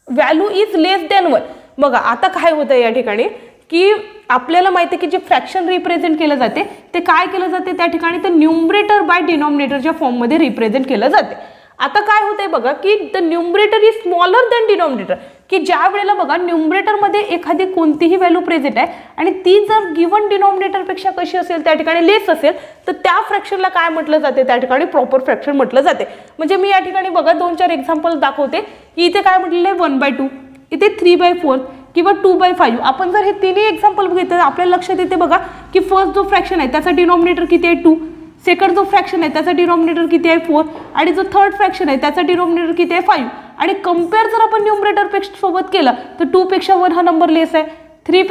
[SPEAKER 1] value is less than 1. बघा आता काय होतं या ठिकाणी की आपल्याला माहिती आहे की जे फ्रॅक्शन रिप्रेझेंट केलं जाते ते काय केलं जाते त्या ठिकाणी, तर न्यूमरेटर बाय डिनॉमिनेटरच्या फॉर्ममध्ये रिप्रेझेंट केलं जाते. आता काय होतंय बघा की the numerator is smaller than denominator, की ज्या वेळेला बघा न्यूमरेटरमध्ये एखादी कोणतीही व्हॅल्यू प्रेझेंट आहे आणि ती जर गिवन डिनॉमिनेटरपेक्षा कशी असेल त्या ठिकाणी लेस असेल तर त्या फ्रॅक्शनला काय म्हटलं जाते त्या ठिकाणी प्रॉपर फ्रॅक्शन म्हटलं जाते. म्हणजे मी या ठिकाणी बघा 2-4 एक्झाम्पल दाखवते की इथे काय म्हटलेलं आहे 1/2, इथे 3/4 किंवा 2/5. आपण जर हे तिन्ही एक्झाम्पल बघितलं आपल्याला लक्षात येते बघा की फर्स्ट जो फ्रॅक्शन आहे त्याचा डिनॉमिनेटर किती आहे 2, सेकंड जो फ्रॅक्शन आहे त्याचा डिनॉमिनेटर किती आहे 4 आणि जो थर्ड फ्रॅक्शन आहे त्याचा डिनॉमिनेटर किती आहे 5. आणि कम्पेअर जर आपण न्यूमरेटर सोबत केलं तर 2 पेक्षा 1 हा नंबर लेस आहे, 4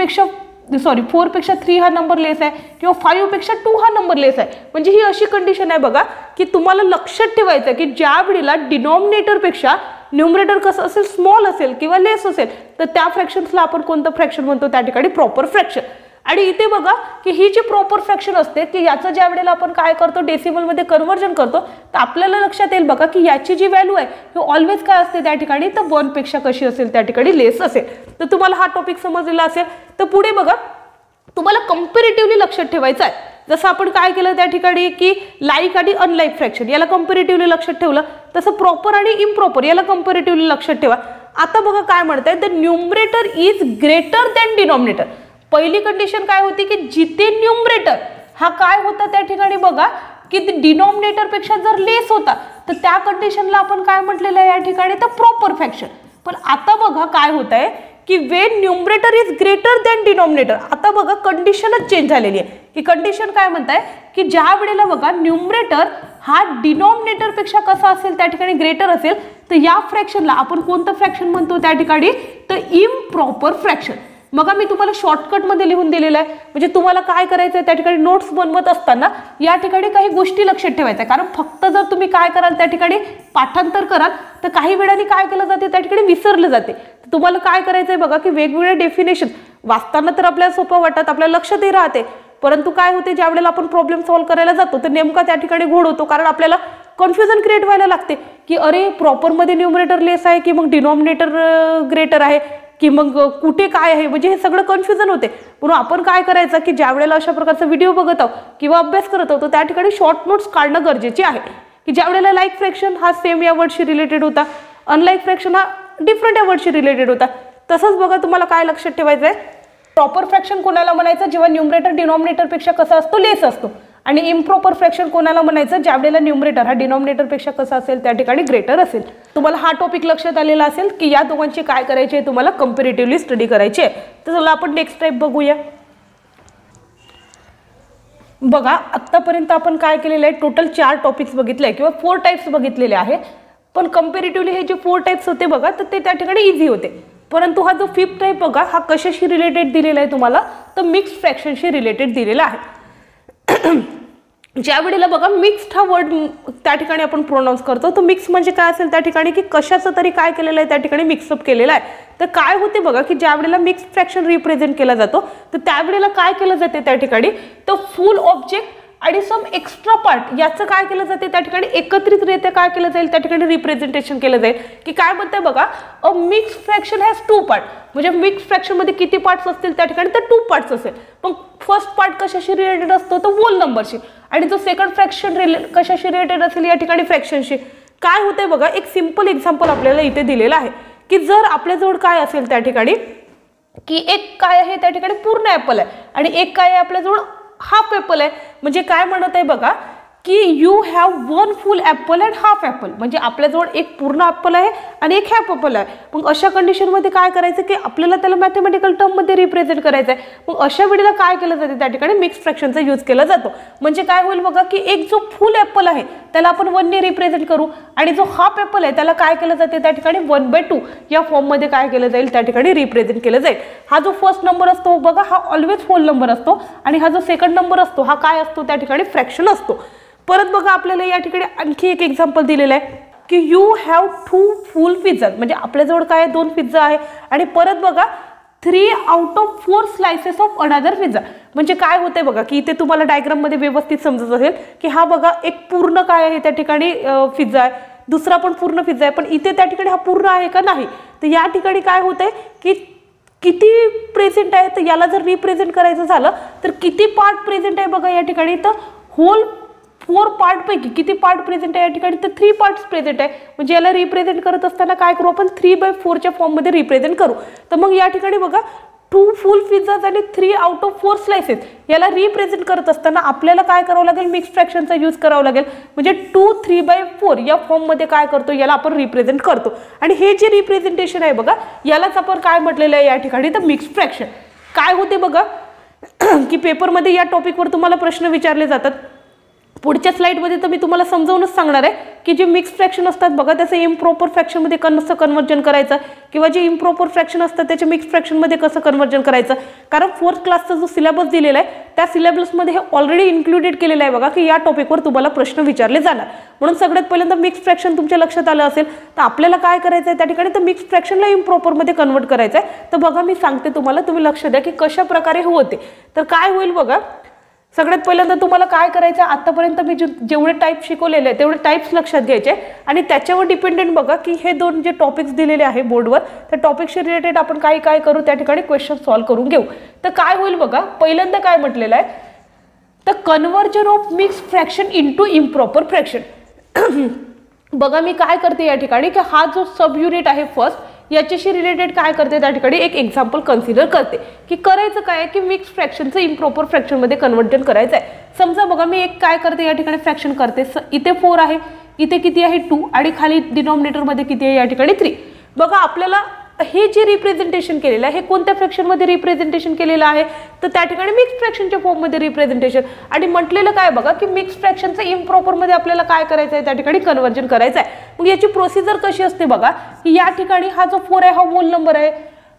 [SPEAKER 1] पेक्षा 3 हा नंबर लेस आहे किंवा 5 पेक्षा 2 हा नंबर लेस आहे. म्हणजे ही अशी कंडिशन आहे बघा की तुम्हाला लक्षात ठेवायचं की ज्या वेळेला डिनॉमिनेटरपेक्षा न्यूमरेटर कसं असेल, स्मॉल असेल किंवा लेस असेल तर त्या फ्रॅक्शन्सला आपण कोणतं फ्रॅक्शन म्हणतो त्या ठिकाणी प्रॉपर फ्रॅक्शन. आणि इथे बघा की ही जी प्रॉपर फ्रॅक्शन असते की याचं ज्या वेळेला आपण काय करतो डेसिमलमध्ये कन्व्हर्जन करतो तर आपल्याला लक्षात येईल बघा की याची जी व्हॅल्यू आहे ही ऑलवेज काय असते त्या ठिकाणी, तर 1 पेक्षा कशी असेल त्या ठिकाणी लेस असेल. तर तुम्हाला हा टॉपिक समजलेला असेल. तर पुढे बघा तुम्हाला कंपॅरेटिव्हली लक्षात ठेवायचं आहे. जसं आपण काय केलं त्या ठिकाणी की लाईक आणि अनलाईक फ्रॅक्शन याला कंपॅरेटिव्हली लक्षात ठेवलं, तसं प्रॉपर आणि इम्प्रॉपर याला कंपॅरेटिव्हली लक्षात ठेवा. आता बघा काय म्हणताय, the numerator is greater than denominator. पहिली कंडिशन काय होती की जिथे न्यूमरेटर हा काय होता त्या ठिकाणी बघा की डिनॉमिनेटर पेक्षा जर लेस होता तर त्या कंडिशनला आपण काय म्हटलेलं आहे या ठिकाणी, तर प्रॉपर फ्रॅक्शन. पण आता बघा काय होत आहे की Wien numerator is greater than denominator. आता बघा कंडिशनच चेंज झालेली आहे की कंडिशन काय म्हणताय की ज्या वेळेला बघा न्यूमरेटर हा डिनॉमिनेटर पेक्षा कसा असेल त्या ठिकाणी ग्रेटर असेल तर या फ्रॅक्शनला आपण कोणतं फ्रॅक्शन म्हणतो त्या ठिकाणी, तर इम्प्रॉपर फ्रॅक्शन. मग मी तुम्हाला शॉर्टकटमध्ये लिहून दिलेलं आहे. म्हणजे तुम्हाला काय करायचं आहे त्या ठिकाणी नोट्स बनवत असताना या ठिकाणी काही गोष्टी लक्षात ठेवायच्या, कारण फक्त जर तुम्ही काय कराल त्या ठिकाणी पाठांतर कराल तर काही वेळाने काय केलं जाते त्या ठिकाणी विसरलं जाते. तुम्हाला काय करायचं आहे बघा की वेगवेगळ्या डेफिनेशन वाचताना तर आपल्याला सोपं वाटतात, आपल्याला लक्षातही राहते, परंतु काय होते ज्या वेळेला आपण प्रॉब्लेम सॉल्व्ह करायला जातो तर नेमका त्या ठिकाणी घोळ होतो, कारण आपल्याला कन्फ्युजन क्रिएट व्हायला लागते की अरे प्रॉपरमध्ये न्यूमरेटर लेस आहे की मग डिनॉमिनेटर ग्रेटर आहे की मग कुठे काय आहे, म्हणजे हे सगळं कन्फ्युजन होते. म्हणून आपण काय करायचं की ज्या वेळेला अशा प्रकारचा व्हिडिओ बघत आहोत किंवा अभ्यास करत आहोत त्या ठिकाणी शॉर्ट नोट्स काढणं गरजेचे आहे. की ज्या वेळेला लाईक फ्रॅक्शन हा सेम या वर्डशी रिलेटेड होता, अनलाईक फ्रॅक्शन हा डिफरंट या वर्डशी रिलेटेड होता. तसंच बघा तुम्हाला काय लक्षात ठेवायचं आहे, प्रॉपर फ्रॅक्शन कोणाला म्हणायचं जेव्हा न्यूमरेटर डिनॉमिनेटरपेक्षा कसा असतो, लेस असतो. आणि इम्प्रॉपर फ्रॅक्शन कोणाला म्हणायचं ज्या वेळेला न्यूमरेटर हा डिनॉमिनेटरपेक्षा कसा असेल त्या ठिकाणी ग्रेटर असेल. तुम्हाला हा टॉपिक लक्षात आलेला असेल की या दोघांची काय करायची आहे, तुम्हाला कंपॅरेटिव्हली स्टडी करायची आहे. तर चला आपण नेक्स्ट टाईप बघूया. बघा आत्तापर्यंत आपण काय केलेलं आहे, टोटल 4 टॉपिक्स बघितले किंवा 4 टाइप्स बघितलेले आहे. पण कंपॅरेटिव्हली हे जे 4 टाइप्स होते बघा तर ते त्या ठिकाणी इझी होते. परंतु हा जो 5th टाइप बघा हा कशाशी रिलेटेड दिलेला आहे तुम्हाला, तर मिक्स्ड फ्रॅक्शनशी रिलेटेड दिलेला आहे. ज्या वेळेला बघा मिक्स्ड हा वर्ड त्या ठिकाणी आपण प्रोनाउन्स करतो, तर मिक्स म्हणजे काय असेल त्या ठिकाणी की कशाचं तरी काय केलेलं आहे त्या ठिकाणी मिक्सअप केलेलं आहे. तर काय होते बघा की ज्या वेळेला मिक्स्ड फ्रॅक्शन रिप्रेझेंट केला जातो तर त्यावेळेला काय केलं जाते त्या ठिकाणी, तर फुल ऑब्जेक्ट आणि सम एक्स्ट्रा पार्ट याचं काय केलं जाते त्या ठिकाणी एकत्रितरित्या काय केलं जाईल त्या ठिकाणी रिप्रेझेंटेशन केलं जाईल. की काय म्हणते बघा, अ मिक्स्ड फ्रॅक्शन हॅज 2 पार्ट. म्हणजे मिक्स्ड फ्रॅक्शन मध्ये किती पार्ट्स असतील त्या ठिकाणी, तर 2 पार्ट्स असेल. पण फर्स्ट पार्ट कशाशी रिलेटेड असतो, तर होल नंबरशी, आणि जो सेकंड फ्रॅक्शन कशाशी रिलेटेड असेल या ठिकाणी फ्रॅक्शनशी. काय होते बघा, एक सिंपल एक्झाम्पल आपल्याला इथे दिलेलं आहे की जर आपल्याजवळ काय असेल त्या ठिकाणी की एक काय आहे त्या ठिकाणी पूर्ण ॲपल आहे आणि एक काय आहे आपल्याजवळ हाफ ॲपल आहे. म्हणजे काय म्हणत आहे बघा की you have 1 full Apple and half Apple, म्हणजे आपल्याजवळ एक पूर्ण ॲपल आहे आणि एक हाफ ॲपल आहे. मग अशा कंडिशनमध्ये काय करायचं की आपल्याला त्याला मॅथमॅटिकल टर्ममध्ये रिप्रेझेंट करायचं आहे. मग अशा वेळेला काय केलं जाते, त्या ठिकाणी मिक्स फ्रॅक्शनचा यूज केला जातो. म्हणजे काय होईल बघा की एक जो फुल ॲपल आहे त्याला आपण 1 ने रिप्रेझेंट करू आणि जो हाफ ॲपल आहे त्याला काय केलं जाते, त्या ठिकाणी 1/2 या फॉर्ममध्ये काय केलं जाईल, त्या ठिकाणी रिप्रेझेंट केलं जाईल. हा जो फर्स्ट नंबर असतो बघा हा ऑलवेज होल नंबर असतो आणि हा जो सेकंड नंबर असतो हा काय असतो, त्या ठिकाणी फ्रॅक्शन असतो. परत बघा आपल्याला या ठिकाणी आणखी एक एक्झाम्पल दिलेलं आहे की यू हॅव 2 फुल पिझ्झा, म्हणजे आपल्याजवळ काय आहे 2 पिझ्झा आहे आणि परत बघा 3 out of 4 slices of another pizza. म्हणजे काय होतंय बघा की इथे तुम्हाला डायग्राममध्ये व्यवस्थित समजत असेल की हा बघा एक पूर्ण काय आहे त्या ठिकाणी पिझ्झा आहे, दुसरा पण पूर्ण पिझ्झा आहे, पण इथे त्या ठिकाणी हा पूर्ण आहे का नाही. तर या ठिकाणी काय होतंय की किती प्रेझेंट आहे, तर याला जर रिप्रेझेंट करायचं झालं तर किती पार्ट प्रेझेंट आहे बघा या ठिकाणी, तर होल 4 पार्ट पैकी किती पार्ट प्रेझेंट आहे या ठिकाणी, तर 3 पार्ट्स प्रेझेंट आहे. म्हणजे याला रिप्रेझेंट करत असताना काय करू आपण 3/4च्या फॉर्ममध्ये रिप्रेझेंट करू. तर मग या ठिकाणी बघा 2 फुल पिझ्झाज आणि 3 आउट ऑफ 4 स्लाइसेस याला रिप्रेझेंट करत असताना आपल्याला काय करावं लागेल, मिक्स फ्रॅक्शनचा यूज करावा लागेल. म्हणजे 2 3/4 या फॉर्ममध्ये काय करतो, याला आपण रिप्रेझेंट करतो. आणि हे जे रिप्रेझेंटेशन आहे बघा यालाच आपण काय म्हटलेलं आहे या ठिकाणी, तर मिक्स फ्रॅक्शन. काय होते बघा की पेपरमध्ये या टॉपिकवर तुम्हाला प्रश्न विचारले जातात. पुढच्या स्लाइडमध्ये तर मी तुम्हाला समजावूनच सांगणार आहे की जे मिक्स फ्रॅक्शन असतात बघा त्याचं इम्प्रॉपर फ्रॅक्शनमध्ये कसं कन्वर्जन करायचं किंवा जे इम्प्रॉपर फ्रॅक्शन असतात त्याचे मिक्स फ्रॅक्शनमध्ये कसं कन्वर्जन करायचं. कारण 4th क्लासचा जो सिलेबस दिलेला आहे त्या सिलेबसमध्ये हे ऑलरेडी इन्क्लुडेड केलेलं आहे बघा की या टॉपिकवर तुम्हाला प्रश्न विचारले जाणार. म्हणून सगळ्यात पहिल्यांदा मिक्स फ्रॅक्शन तुमच्या लक्षात आलं असेल तर आपल्याला काय करायचं आहे त्या ठिकाणी, तर मिक्स फ्रॅक्शनला इम्प्रॉपरमध्ये कन्वर्ट करायचं आहे. तर बघा मी सांगते तुम्हाला, तुम्ही लक्ष द्या की कशा प्रकारे होते. तर काय होईल बघा, सगळ्यात पहिल्यांदा तुम्हाला काय करायचं आहे, आतापर्यंत मी जेवढे टाईप शिकवलेले आहे तेवढे टाईप्स लक्षात घ्यायचे आणि त्याच्यावर डिपेंडेंट बघा की हे 2 जे टॉपिक्स दिलेले आहे बोर्डवर त्या टॉपिकशी रिलेटेड आपण काय करू त्या ठिकाणी क्वेश्चन सॉल्व्ह करून घेऊ. तर काय होईल बघा, पहिल्यांदा काय म्हटलेलं आहे, तर conversion of mix fraction into improper fraction. बघा मी काय करते या ठिकाणी की हा जो सब युनिट आहे फर्स्ट याच्याशी रिलेटेड काय करते त्या ठिकाणी एक एक्झाम्पल कन्सिडर करते की करायचं काय की मिक्स फ्रॅक्शनचं इम्प्रॉपर फ्रॅक्शनमध्ये कन्वर्जन करायचं आहे. समजा बघा मी एक काय करते या ठिकाणी फ्रॅक्शन करते, इथे 4 आहे, इथे किती आहे 2 आणि खाली डिनॉमिनेटरमध्ये किती आहे या ठिकाणी 3. बघा आपल्याला हे जे रिप्रेझेंटेशन केलेलं आहे हे कोणत्या फ्रॅक्शनमध्ये रिप्रेझेंटेशन केलेलं आहे, तर त्या ठिकाणी मिक्स फ्रॅक्शनच्या फॉर्ममध्ये रिप्रेझेंटेशन. आणि म्हटलेलं काय बघा की मिक्स फ्रॅक्शनचं इम्प्रॉपरमध्ये आपल्याला काय करायचं आहे त्या ठिकाणी कन्वर्जन करायचं आहे. मग याची प्रोसिजर कशी असते बघा की या ठिकाणी हा जो 4 आहे हा होल नंबर आहे,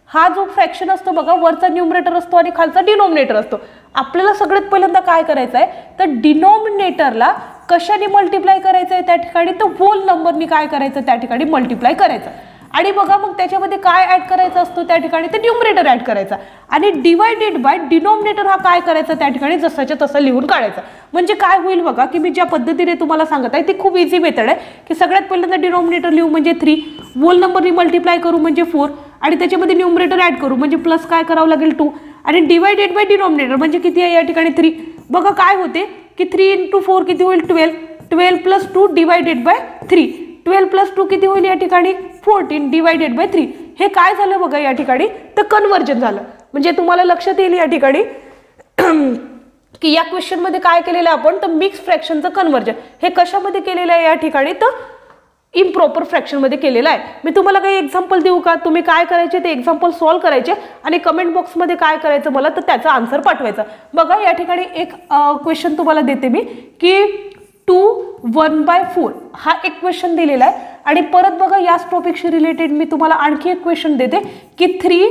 [SPEAKER 1] हा जो फ्रॅक्शन असतो बघा वरचा न्यूमरेटर असतो आणि खालचा डिनॉमिनेटर असतो. आपल्याला सगळ्यात पहिल्यांदा काय करायचं आहे, तर डिनॉमिनेटरला कशाने मल्टिप्लाय करायचं आहे त्या ठिकाणी, तर होल नंबरनी काय करायचं त्या ठिकाणी मल्टिप्लाय करायचं. आणि बघा मग त्याच्यामध्ये काय ऍड करायचं असतो त्या ठिकाणी, तर न्यूमरेटर ऍड करायचा आणि डिवायडेड बाय डिनॉमिनेटर हा काय करायचा त्या ठिकाणी जसाच्या तसा लिहून काढायचा. म्हणजे काय होईल बघा की मी ज्या पद्धतीने तुम्हाला सांगत आहे ती खूप इझी मेथड आहे की सगळ्यात पहिल्यांदा डिनॉमिनेटर लिहू म्हणजे 3, होल नंबरनी मल्टिप्लाय करू म्हणजे 4 आणि त्याच्यामध्ये न्यूमरेटर ऍड करू म्हणजे प्लस काय करावं लागेल 2 आणि डिवायडेड बाय डिनॉमिनेटर म्हणजे किती आहे या ठिकाणी 3. बघा काय होते की 3 × 4 किती होईल 12, 12 + 2 डिवायडेड बाय 3, 12 + 2 किती होईल या ठिकाणी 14 डिवायडेड बाय 3. हे काय झालं बघा या ठिकाणी, तर कन्वर्जन झालं. म्हणजे तुम्हाला लक्षात येईल या ठिकाणी की या क्वेश्चन मध्ये काय केलेलं आहे आपण, तर मिक्स फ्रॅक्शनचं कन्वर्जन हे कशामध्ये केलेलं आहे या ठिकाणी, तर इम्प्रॉपर फ्रॅक्शन मध्ये केलेलं आहे. मी तुम्हाला काही एक्झाम्पल देऊ का, तुम्ही काय करायचे ते एक्झाम्पल सॉल्व्ह करायचे आणि कमेंट बॉक्समध्ये काय करायचं मला, तर त्याचा आन्सर पाठवायचा. बघा या ठिकाणी एक क्वेश्चन तुम्हाला देते मी की 2 1/4 हा एक क्वेश्चन दिलेला आहे आणि परत बघा याच टॉपिकशी रिलेटेड मी तुम्हाला आणखी एक क्वेश्चन देते की 3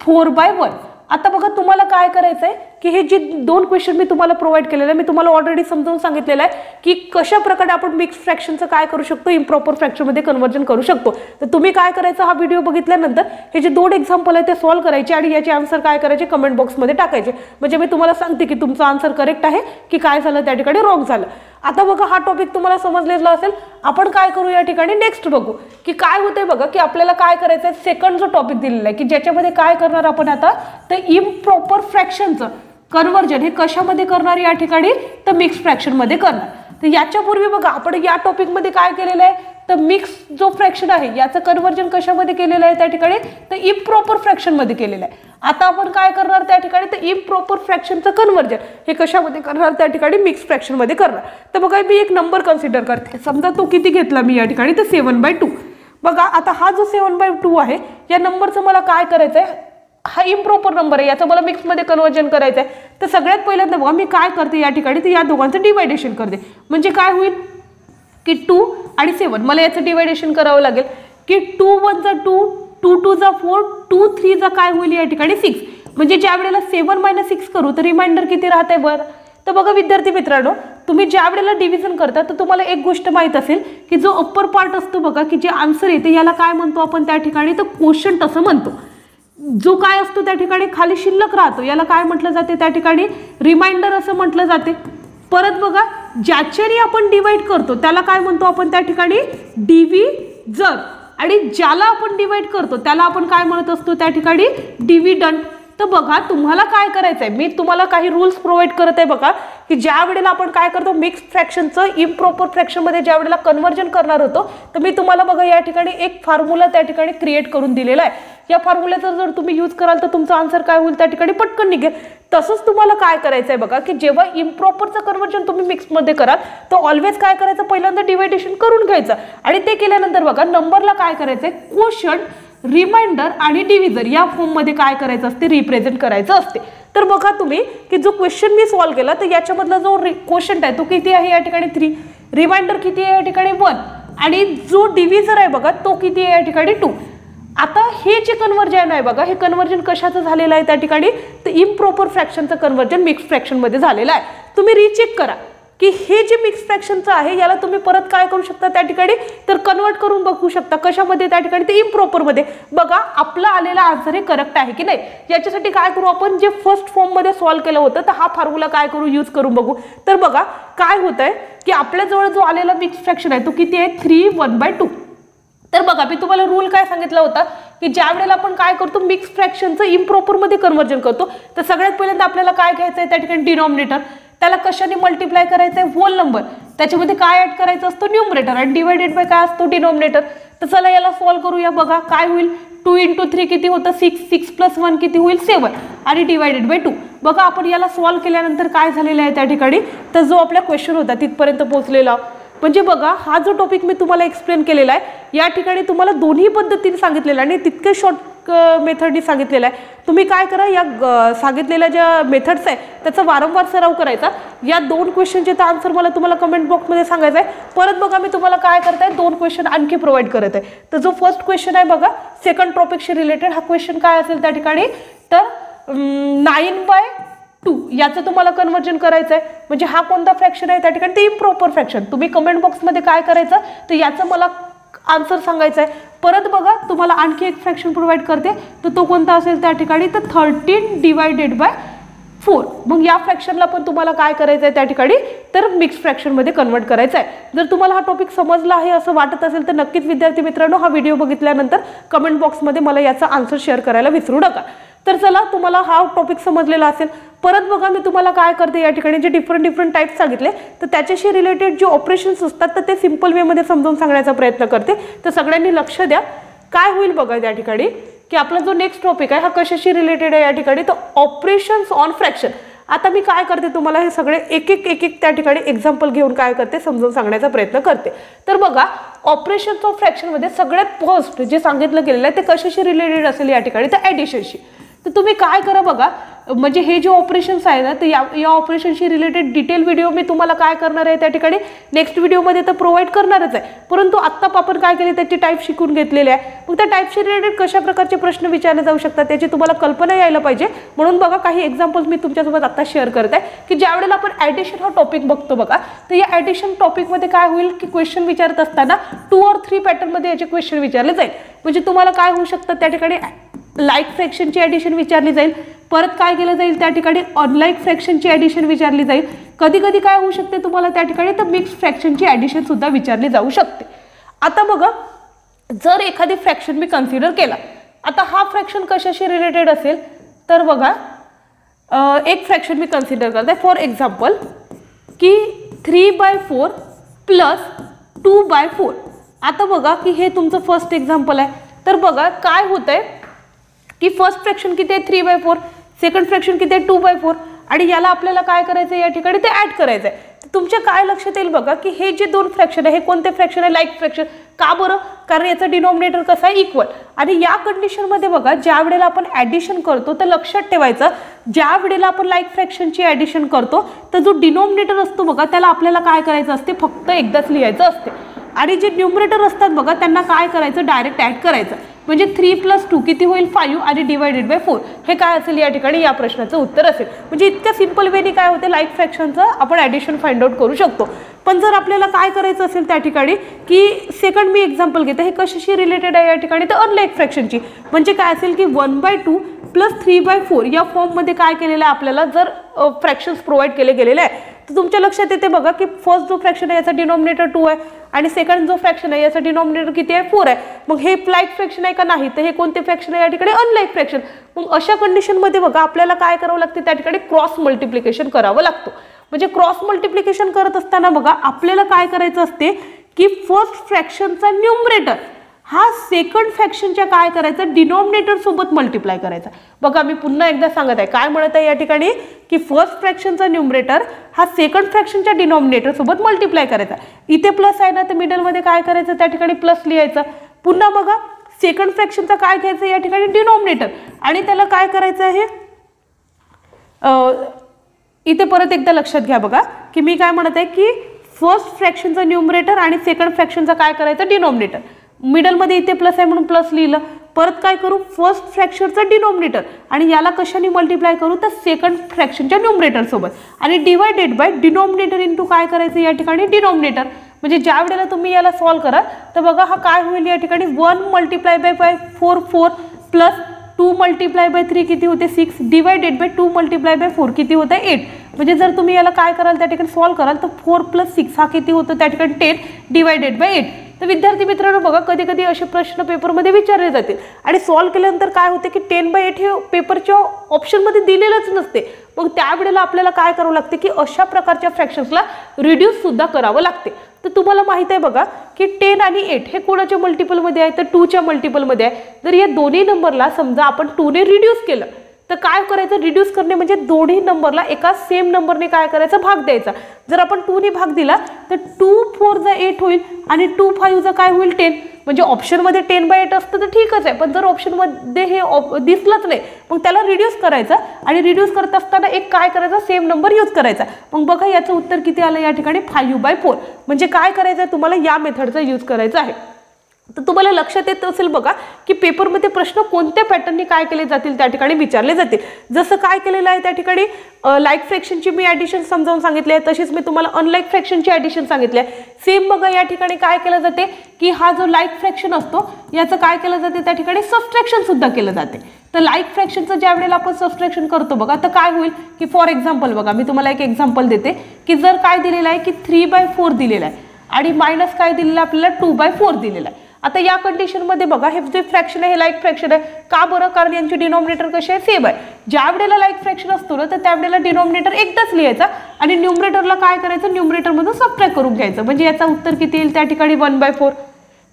[SPEAKER 1] 4/1. आता बघा तुम्हाला काय करायचं आहे की हे जे 2 क्वेश्चन मी तुम्हाला प्रोव्हाइड केलेले आहे, मी तुम्हाला ऑलरेडी समजावून सांगितलेलं आहे की कशा प्रकारे आपण मिक्स फ्रॅक्शनचं काय करू शकतो, इम्प्रॉपर फ्रॅक्शनमध्ये कन्वर्जन करू शकतो. तर तुम्ही काय करायचं, हा व्हिडिओ बघितल्यानंतर हे जे 2 एक्झाम्पल आहे ते सॉल्व्ह करायचे आणि याचे आन्सर काय करायचे कमेंट बॉक्समध्ये टाकायचे. म्हणजे मी तुम्हाला सांगते की तुमचं आन्सर करेक्ट आहे की काय झालं त्या ठिकाणी रॉंग झालं. आता बघा हा टॉपिक तुम्हाला समजलेला असेल. आपण काय करू या ठिकाणी नेक्स्ट बघू की काय होतंय बघा की आपल्याला काय करायचं आहे, सेकंड जो टॉपिक दिलेला आहे की ज्याच्यामध्ये काय करणार आपण आता, तर इम्प्रॉपर फ्रॅक्शनचं कन्वर्जन हे कशामध्ये करणार या ठिकाणी, तर मिक्स फ्रॅक्शनमध्ये करणार. तर याच्यापूर्वी बघा आपण या टॉपिकमध्ये काय केलेलं आहे, तर मिक्स जो फ्रॅक्शन आहे याचं कन्व्हर्जन कशामध्ये केलेलं आहे त्या ठिकाणी, तर इम्प्रॉपर फ्रॅक्शनमध्ये केलेलं आहे. आता आपण काय करणार त्या ठिकाणी, तर इम्प्रॉपर फ्रॅक्शनचं कन्व्हर्जन हे कशामध्ये करणार त्या ठिकाणी, मिक्स फ्रॅक्शनमध्ये करणार. तर बघा मी एक नंबर कन्सिडर करते, समजा तो किती घेतला मी या ठिकाणी, तर 7/2. बघा आता हा जो 7/2 आहे या नंबरचं मला काय करायचं आहे, हा इम्प्रॉपर नंबर आहे, याचं मला मिक्समध्ये कन्वर्जन करायचं आहे. तर सगळ्यात पहिल्यांदा बघा मी काय करते या ठिकाणी, तर या दोघांचं डिवायडेशन करते. म्हणजे काय होईल की 2 आणि 7 मला याचं डिवायडेशन करावं लागेल की 2 1 जा 2, 2 2 जा 4, 2 3 जा काय होईल या ठिकाणी 6. म्हणजे ज्या वेळेला 7 - 6 करू तर रिमाइंडर किती राहते बरं. तर बघा विद्यार्थी मित्रांनो, तुम्ही ज्या वेळेला डिव्हिजन करता तर तुम्हाला एक गोष्ट माहीत असेल की जो अप्पर पार्ट असतो बघा, की जे आन्सर येते याला काय म्हणतो आपण त्या ठिकाणी, तर क्वोशंट असं म्हणतो. जो काय असतो त्या ठिकाणी खाली शिल्लक राहतो याला काय म्हटलं जाते त्या ठिकाणी, रिमाइंडर असं म्हटलं जाते. परत बघा ज्याच्याने आपण डिवाइड करतो त्याला काय म्हणतो आपण त्या ठिकाणी, डिव्हिजन. आणि ज्याला आपण डिवाइड करतो त्याला आपण काय म्हणत असतो त्या ठिकाणी, डिव्हिडंड. तर बघा तुम्हाला काय करायचं आहे, मी तुम्हाला काही रूल्स प्रोव्हाइड करत आहे बघा, की ज्या वेळेला आपण काय करतो मिक्स फ्रॅक्शनचं इम्प्रॉपर फ्रॅक्शनमध्ये ज्या वेळेला कन्व्हर्जन करणार होतो, तर मी तुम्हाला बघा या ठिकाणी एक फॉर्म्युला त्या ठिकाणी क्रिएट करून दिलेला आहे. या फॉर्म्युल्याचा जर तुम्ही यूज कराल तर तुमचा आन्सर काय होईल त्या ठिकाणी, पटकन निघेल. तसंच तुम्हाला काय करायचं आहे बघा, की जेव्हा इम्प्रॉपरचं कन्व्हर्जन तुम्ही मिक्समध्ये कराल तर ऑलवेज काय करायचं, पहिल्यांदा डिवायडेशन करून घ्यायचं. आणि ते केल्यानंतर बघा नंबरला काय करायचं आहे, क्वोशंट, रिमाइंडर आणि डिव्हिजन या फॉर्ममध्ये काय करायचं असते, रिप्रेझेंट करायचं असते. तर बघा तुम्ही की जो क्वेश्चन मी सॉल्व्ह केला तर याच्यामधला जो क्वोशंट आहे तो किती आहे या ठिकाणी 3, रिमाइंडर किती आहे या ठिकाणी 1 आणि जो डिव्हिजन आहे बघा तो किती आहे या ठिकाणी 2. आता हे जे कन्व्हर्जन आहे बघा, हे कन्व्हर्जन कशाचं झालेलं आहे त्या ठिकाणी, तर इम्प्रॉपर फ्रॅक्शनचं कन्व्हर्जन मिक्स फ्रॅक्शनमध्ये झालेलं आहे. तुम्ही रिचेक करा की हे जे मिक्स फ्रॅक्शनचं आहे याला तुम्ही परत काय करू शकता त्या ठिकाणी, तर कन्वर्ट करून बघू शकता कशामध्ये त्या ठिकाणी, ते इम्प्रॉपरमध्ये. बघा आपला आलेला आन्सर हे करेक्ट आहे की नाही. याच्यासाठी काय करू आपण, जे फर्स्ट फॉर्ममध्ये सॉल्व्ह केलं होतं तर हा फॉर्म्युला काय करू, यूज करून बघू. तर बघा काय होत आहे की आपल्याजवळ जो आलेला मिक्स फ्रॅक्शन आहे तो किती आहे, 3 1/2. तर बघा मी तुम्हाला रूल काय सांगितला होता की ज्या वेळेला आपण काय करतो मिक्स फ्रॅक्शनचं इम्प्रॉपरमध्ये कन्व्हर्जन करतो तर सगळ्यात पहिल्यांदा आपल्याला काय घ्यायचं आहे त्या ठिकाणी, डिनॉमिनेटर. त्याला कशाने मल्टिप्लाय करायचं आहे, होल नंबर. त्याच्यामध्ये काय ऍड करायचं असतो, न्यूमरेटर. आणि डिवायडेड बाय काय असतो, डिनॉमिनेटर. तर चला याला सॉल्व्ह करूया. बघा काय होईल, 2 × 3 किती होतं 6, 6 + 1 किती होईल 7 आणि डिवायडेड बाय 2. बघा आपण याला सॉल्व्ह केल्यानंतर काय झालेलं आहे त्या ठिकाणी, तर जो आपला क्वेश्चन होता तिथपर्यंत पोहोचलेला. म्हणजे बघा हा जो टॉपिक मी तुम्हाला एक्सप्लेन केलेला आहे या ठिकाणी तुम्हाला दोन्ही पद्धतीने सांगितलेलं आहे आणि तितके शॉर्ट मेथडनी सांगितलेलं आहे. तुम्ही काय करा, या सांगितलेल्या ज्या मेथड्स आहे त्याचा वारंवार सराव करायचा. या 2 क्वेश्चनचे तर आन्सर मला तुम्हाला कमेंट बॉक्समध्ये सांगायचं आहे. परत बघा मी तुम्हाला काय करताय, 2 क्वेश्चन आणखी प्रोव्हाइड करत आहे. तर जो फर्स्ट क्वेश्चन आहे बघा सेकंड टॉपिकशी रिलेटेड, हा क्वेश्चन काय असेल त्या ठिकाणी, तर 9/2 याचं तुम्हाला कन्वर्जन करायचं आहे. म्हणजे हा कोणता फ्रॅक्शन आहे त्या ठिकाणी, ते इम्प्रॉपर फ्रॅक्शन. तुम्ही कमेंट बॉक्समध्ये काय करायचं, तर याचं मला आन्सर सांगायचं आहे. परत बघा तुम्हाला आणखी एक फ्रॅक्शन प्रोव्हाइड करते, तर तो कोणता असेल त्या ठिकाणी, तर 13/4. मग या फ्रॅक्शनला पण तुम्हाला काय करायचं आहे त्या ठिकाणी, तर मिक्स फ्रॅक्शनमध्ये कन्वर्ट करायचं आहे. जर तुम्हाला हा टॉपिक समजला आहे असं वाटत असेल तर नक्कीच विद्यार्थी मित्रांनो हा व्हिडिओ बघितल्यानंतर कमेंट बॉक्समध्ये मला याचा आन्सर शेअर करायला विसरू नका. तर चला तुम्हाला हा टॉपिक समजलेला असेल. परत बघा मी तुम्हाला काय करते या ठिकाणी, जे डिफरंट टाइप्स सांगितले तर त्याच्याशी रिलेटेड जे ऑपरेशन्स असतात तर ते सिंपल वेमध्ये समजावून सांगण्याचा प्रयत्न करते. तर सगळ्यांनी लक्ष द्या. काय होईल बघा या ठिकाणी, की आपला जो नेक्स्ट टॉपिक आहे हा कशाशी रिलेटेड आहे या ठिकाणी, तर ऑपरेशन्स ऑन फ्रॅक्शन. आता मी काय करते तुम्हाला हे सगळे एक एक त्या ठिकाणी एक्झाम्पल घेऊन काय करते समजावून सांगण्याचा प्रयत्न करते. तर बघा ऑपरेशन्स ऑफ फ्रॅक्शनमध्ये सगळ्यात फर्स्ट जे सांगितलं गेलेलं आहे ते कशाशी रिलेटेड असेल या ठिकाणी, तर ॲडिशनशी. तर तुम्ही काय करा बघा, म्हणजे हे जे ऑपरेशन्स आहे ना तर या ऑपरेशनशी रिलेटेड डिटेल व्हिडिओ मी तुम्हाला काय करणार आहे त्या ठिकाणी नेक्स्ट व्हिडिओमध्ये तर प्रोव्हाइड करणारच आहे. परंतु आत्ता आपण काय केले त्याची टाईप शिकून घेतलेले आहे. मग त्या टाईपशी रिलेटेड कशा प्रकारचे प्रश्न विचारले जाऊ शकतात त्याची तुम्हाला कल्पना यायला पाहिजे. म्हणून बघा काही एक्झाम्पल्स मी तुमच्यासोबत आता शेअर करत आहे, की ज्या वेळेला आपण ॲडिशन हा टॉपिक बघतो बघा, तर या ॲडिशन टॉपिकमध्ये काय होईल की क्वेश्चन विचारत असताना 2 or 3 पॅटर्नमध्ये याचे क्वेश्चन विचारले जाईल. म्हणजे तुम्हाला काय होऊ शकतं त्या ठिकाणी, लाईक फ्रॅक्शनची ॲडिशन विचारली जाईल. परत काय केलं जाईल त्या ठिकाणी, अनलाईक फ्रॅक्शनची ॲडिशन विचारली जाईल. कधी कधी काय होऊ शकते तुम्हाला त्या ठिकाणी, तर मिक्स फ्रॅक्शनची ॲडिशन सुद्धा विचारली जाऊ शकते. आता बघा जर एखादी फ्रॅक्शन मी कन्सिडर केला, आता हा फ्रॅक्शन कशाशी रिलेटेड असेल, तर बघा एक फ्रॅक्शन मी कन्सिडर करते फॉर एक्झाम्पल की 3/4 + 2/4. आता बघा की हे तुमचं फर्स्ट एक्झाम्पल आहे. तर बघा काय होतंय की फर्स्ट फ्रॅक्शन किती आहे 3/4, सेकंड फ्रॅक्शन किती आहे 2/4 आणि याला आपल्याला काय करायचं आहे या ठिकाणी ते ऍड करायचं आहे. तुमच्या काय लक्षात येईल बघा की हे जे दोन फ्रॅक्शन आहे हे कोणते फ्रॅक्शन आहे लाईक फ्रॅक्शन. का बरं? कारण याचा डिनॉमिनेटर कसा आहे इक्वल. आणि या कंडिशनमध्ये बघा ज्या वेळेला आपण ॲडिशन करतो तर लक्षात ठेवायचं ज्या वेळेला आपण लाईक फ्रॅक्शनची ॲडिशन करतो तर जो डिनॉमिनेटर असतो बघा त्याला आपल्याला काय करायचं असते फक्त एकदाच लिहायचं असते आणि जे न्यूमरेटर असतात बघा त्यांना काय करायचं डायरेक्ट ॲड करायचं. म्हणजे 3 + 2 किती होईल 5 आणि डिवायडेड बाय 4 हे काय असेल या ठिकाणी या प्रश्नाचं उत्तर असेल. म्हणजे इतक्या सिंपल वेनी काय होते लाईक फ्रॅक्शनचं आपण ॲडिशन फाइंड आउट करू शकतो. पण जर आपल्याला काय करायचं असेल त्या ठिकाणी की सेकंड मी एक्झाम्पल घेते हे कशाशी रिलेटेड आहे या ठिकाणी तर अनलाईक फ्रॅक्शनची. म्हणजे काय असेल की 1/2 + 3/4 या फॉर्ममध्ये काय केलेलं आहे आपल्याला जर फ्रॅक्शन्स प्रोव्हाइड केले गेलेले आहे तर तुमच्या लक्षात येते बघा की फर्स्ट जो फ्रॅक्शन आहे याचा डिनॉमिनेटर 2 आहे आणि सेकंड जो फ्रॅक्शन आहे याचा डिनॉमिनेटर किती आहे 4 आहे. मग हे लाईक फ्रॅक्शन आहे का नाही तर हे कोणते फ्रॅक्शन आहे या ठिकाणी अनलाईक फ्रॅक्शन. मग अशा कंडिशनमध्ये बघा आपल्याला काय करावं लागते त्या ठिकाणी क्रॉस मल्टिप्लिकेशन करावं लागतं. म्हणजे क्रॉस मल्टिप्लिकेशन करत असताना बघा आपल्याला काय करायचं असते की फर्स्ट फ्रॅक्शनचा न्यूमरेटर हा सेकंड फ्रॅक्शनच्या काय करायचं डिनॉमिनेटर सोबत मल्टिप्लाय करायचा. बघा मी पुन्हा एकदा सांगत आहे काय म्हणत आहे या ठिकाणी की फर्स्ट फ्रॅक्शनचा न्यूमरेटर हा सेकंड फ्रॅक्शनच्या डिनॉमिनेटर सोबत मल्टिप्लाय करायचा. इथे प्लस आहे ना तर मिडलमध्ये काय करायचं त्या ठिकाणी प्लस लिहायचं. पुन्हा बघा सेकंड फ्रॅक्शनचा काय घ्यायचं या ठिकाणी डिनॉमिनेटर आणि त्याला काय करायचं आहे इथे परत एकदा लक्षात घ्या बघा की मी काय म्हणत आहे की फर्स्ट फ्रॅक्शनचा न्यूमरेटर आणि सेकंड फ्रॅक्शनचा काय करायचं डिनॉमिनेटर. मिडलमध्ये इथे प्लस आहे म्हणून प्लस लिहिलं. परत काय करू फर्स्ट फ्रॅक्शनचा डिनॉमिनेटर आणि याला कशाने मल्टिप्लाय करू तर सेकंड फ्रॅक्शनच्या न्यूमरेटर सोबत आणि डिवायडेड बाय डिनॉमिनेटर इंटू काय करायचं या ठिकाणी डिनॉमिनेटर. म्हणजे ज्या वेळेला तुम्ही याला सॉल्व कराल तर बघा हा काय होईल या ठिकाणी 1 × 4 4 प्लस 2 × 3 किती होते 6 डिवायडेड बाय 2 × 4 किती होतं 8. म्हणजे जर तुम्ही याला काय कराल त्या ठिकाणी सॉल्व कराल तर 4 + 6 हा किती होतं त्या ठिकाणी 10 डिवायडेड बाय 8. तर विद्यार्थी मित्रांनो बघा कधी कधी असे प्रश्न पेपरमध्ये विचारले जातील आणि सॉल्व केल्यानंतर काय होते की 10/8 हे पेपरच्या ऑप्शनमध्ये दिलेलंच नसते. मग त्यावेळेला आपल्याला काय करावं लागते की अशा प्रकारच्या फ्रॅक्शन्सला रिड्यूस सुद्धा करावं लागते. तर तुम्हाला माहित आहे बघा की 10 आणि 8 हे कोणाच्या मल्टिपलमध्ये आहे तर 2च्या मल्टिपलमध्ये आहे. जर या दोन्ही नंबरला समजा आपण 2ने रिड्यूस केलं तर काय करायचं रिड्यूस करणे म्हणजे दोन्ही नंबरला एका सेम नंबरने काय करायचं भाग द्यायचा. जर आपण 2ने भाग दिला तर 2 4 = 8 होईल आणि 2 5 काय होईल 10. म्हणजे ऑप्शनमध्ये 10/8 असतं तर ठीकच आहे पण जर ऑप्शनमध्ये हे दिसलंच नाही मग त्याला रिड्यूस करायचं आणि रिड्यूस करत असताना एक काय करायचा सेम नंबर यूज करायचा. मग बघा याचं उत्तर किती आलं या ठिकाणी 5/4. म्हणजे काय करायचं आहे तुम्हाला या मेथडचा यूज करायचा आहे. तर तुम्हाला लक्षात येत असेल बघा की पेपरमध्ये प्रश्न कोणत्या पॅटर्नने काय केले जातील त्या ठिकाणी विचारले जातील. जसं काय केलेलं आहे त्या ठिकाणी लाईक फ्रॅक्शनची मी ॲडिशन समजावून सांगितले आहे तशीच मी तुम्हाला अनलाईक फ्रॅक्शनची ॲडिशन सांगितले आहे. सेम बघा या ठिकाणी काय केलं जाते की हा जो लाईक फ्रॅक्शन असतो याचं काय केलं जाते त्या ठिकाणी सबट्रॅक्शन सुद्धा केलं जाते. तर लाईक फ्रॅक्शनचं ज्या वेळेला आपण सबट्रॅक्शन करतो बघा तर काय होईल की फॉर एक्झाम्पल बघा मी तुम्हाला एक एक्झाम्पल देते की जर काय दिलेलं आहे की 3/4 दिलेलं आहे आणि मायनस काय दिलेलं आहे आपल्याला 2/4 दिलेलं आहे. आता या कंडिशनमध्ये बघा हे जे फ्रॅक्शन आहे हे लाईक फ्रॅक्शन आहे. का बरं कारण यांची डिनॉमिनेटर कशी आहे सेम आहे. ज्या वेळेला लाईक फ्रॅक्शन असतो ना तर त्यावेळेला डिनॉमिनेटर एकदाच लिहायचा आणि न्यूमरेटरला काय करायचं न्यूमरेटरमधून सबट्रॅक्ट करून घ्यायचं. म्हणजे याचा उत्तर किती येईल त्या ठिकाणी 1/4.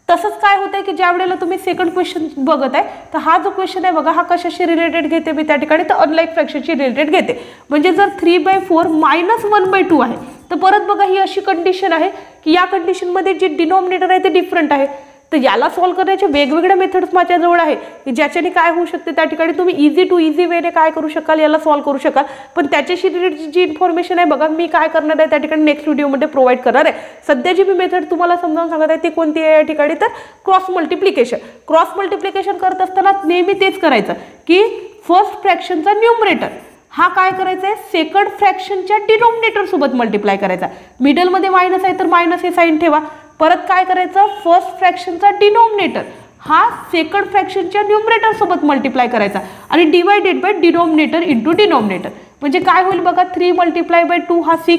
[SPEAKER 1] तसंच काय होतंय की ज्या वेळेला तुम्ही सेकंड क्वेश्चन बघत आहे तर हा जो क्वेश्चन आहे बघा हा कशाशी रिलेटेड घेते मी त्या ठिकाणी तर अनलाईक फ्रॅक्शनशी रिलेटेड घेते. म्हणजे जर 3/4 - 1/2 आहे तर परत बघा ही अशी कंडिशन आहे की या कंडिशनमध्ये जे डिनॉमिनेटर आहे ते डिफरंट आहे. तर याला सॉल्व करण्याचे वेगवेगळ्या मेथड्स माझ्याजवळ आहे की ज्याच्याने काय होऊ शकते त्या ठिकाणी तुम्ही इझी टू इझी वेने काय करू शकाल याला सॉल्व करू शकाल. पण त्याच्याशी रिलेटेड जी इन्फॉर्मेशन आहे बघा मी काय करणार आहे त्या ठिकाणी नेक्स्ट व्हिडिओमध्ये प्रोव्हाइड करणार आहे. सध्या जी मी मेथड तुम्हाला समजावून सांगत आहे ती कोणती आहे या ठिकाणी तर क्रॉस मल्टिप्लिकेशन. क्रॉस मल्टिप्लिकेशन करत असताना नेहमी तेच करायचं की फर्स्ट फ्रॅक्शनचा न्यूमरेटर हा काय करायचा आहे सेकंड फ्रॅक्शनच्या डिनॉमिनेटर सोबत मल्टिप्लाय करायचा. मिडलमध्ये मायनस आहे तर मायनस हे साईन ठेवा. परत काय करायचं फर्स्ट फ्रॅक्शनचा डिनॉमिनेटर हा सेकंड फ्रॅक्शनच्या न्यूमरेटर सोबत मल्टिप्लाय करायचा आणि divided by denominator into denominator. म्हणजे काय होईल बघा 3 × 2 हा 6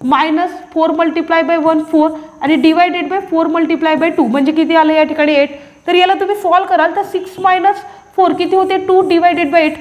[SPEAKER 1] मायनस 4 × 1 4 आणि डिवायडेड बाय 4 × 2 म्हणजे किती आलं या ठिकाणी 8. तर याला तुम्ही सॉल्व कराल तर 6 - 4 किती होते 2 डिवायडेड बाय 8.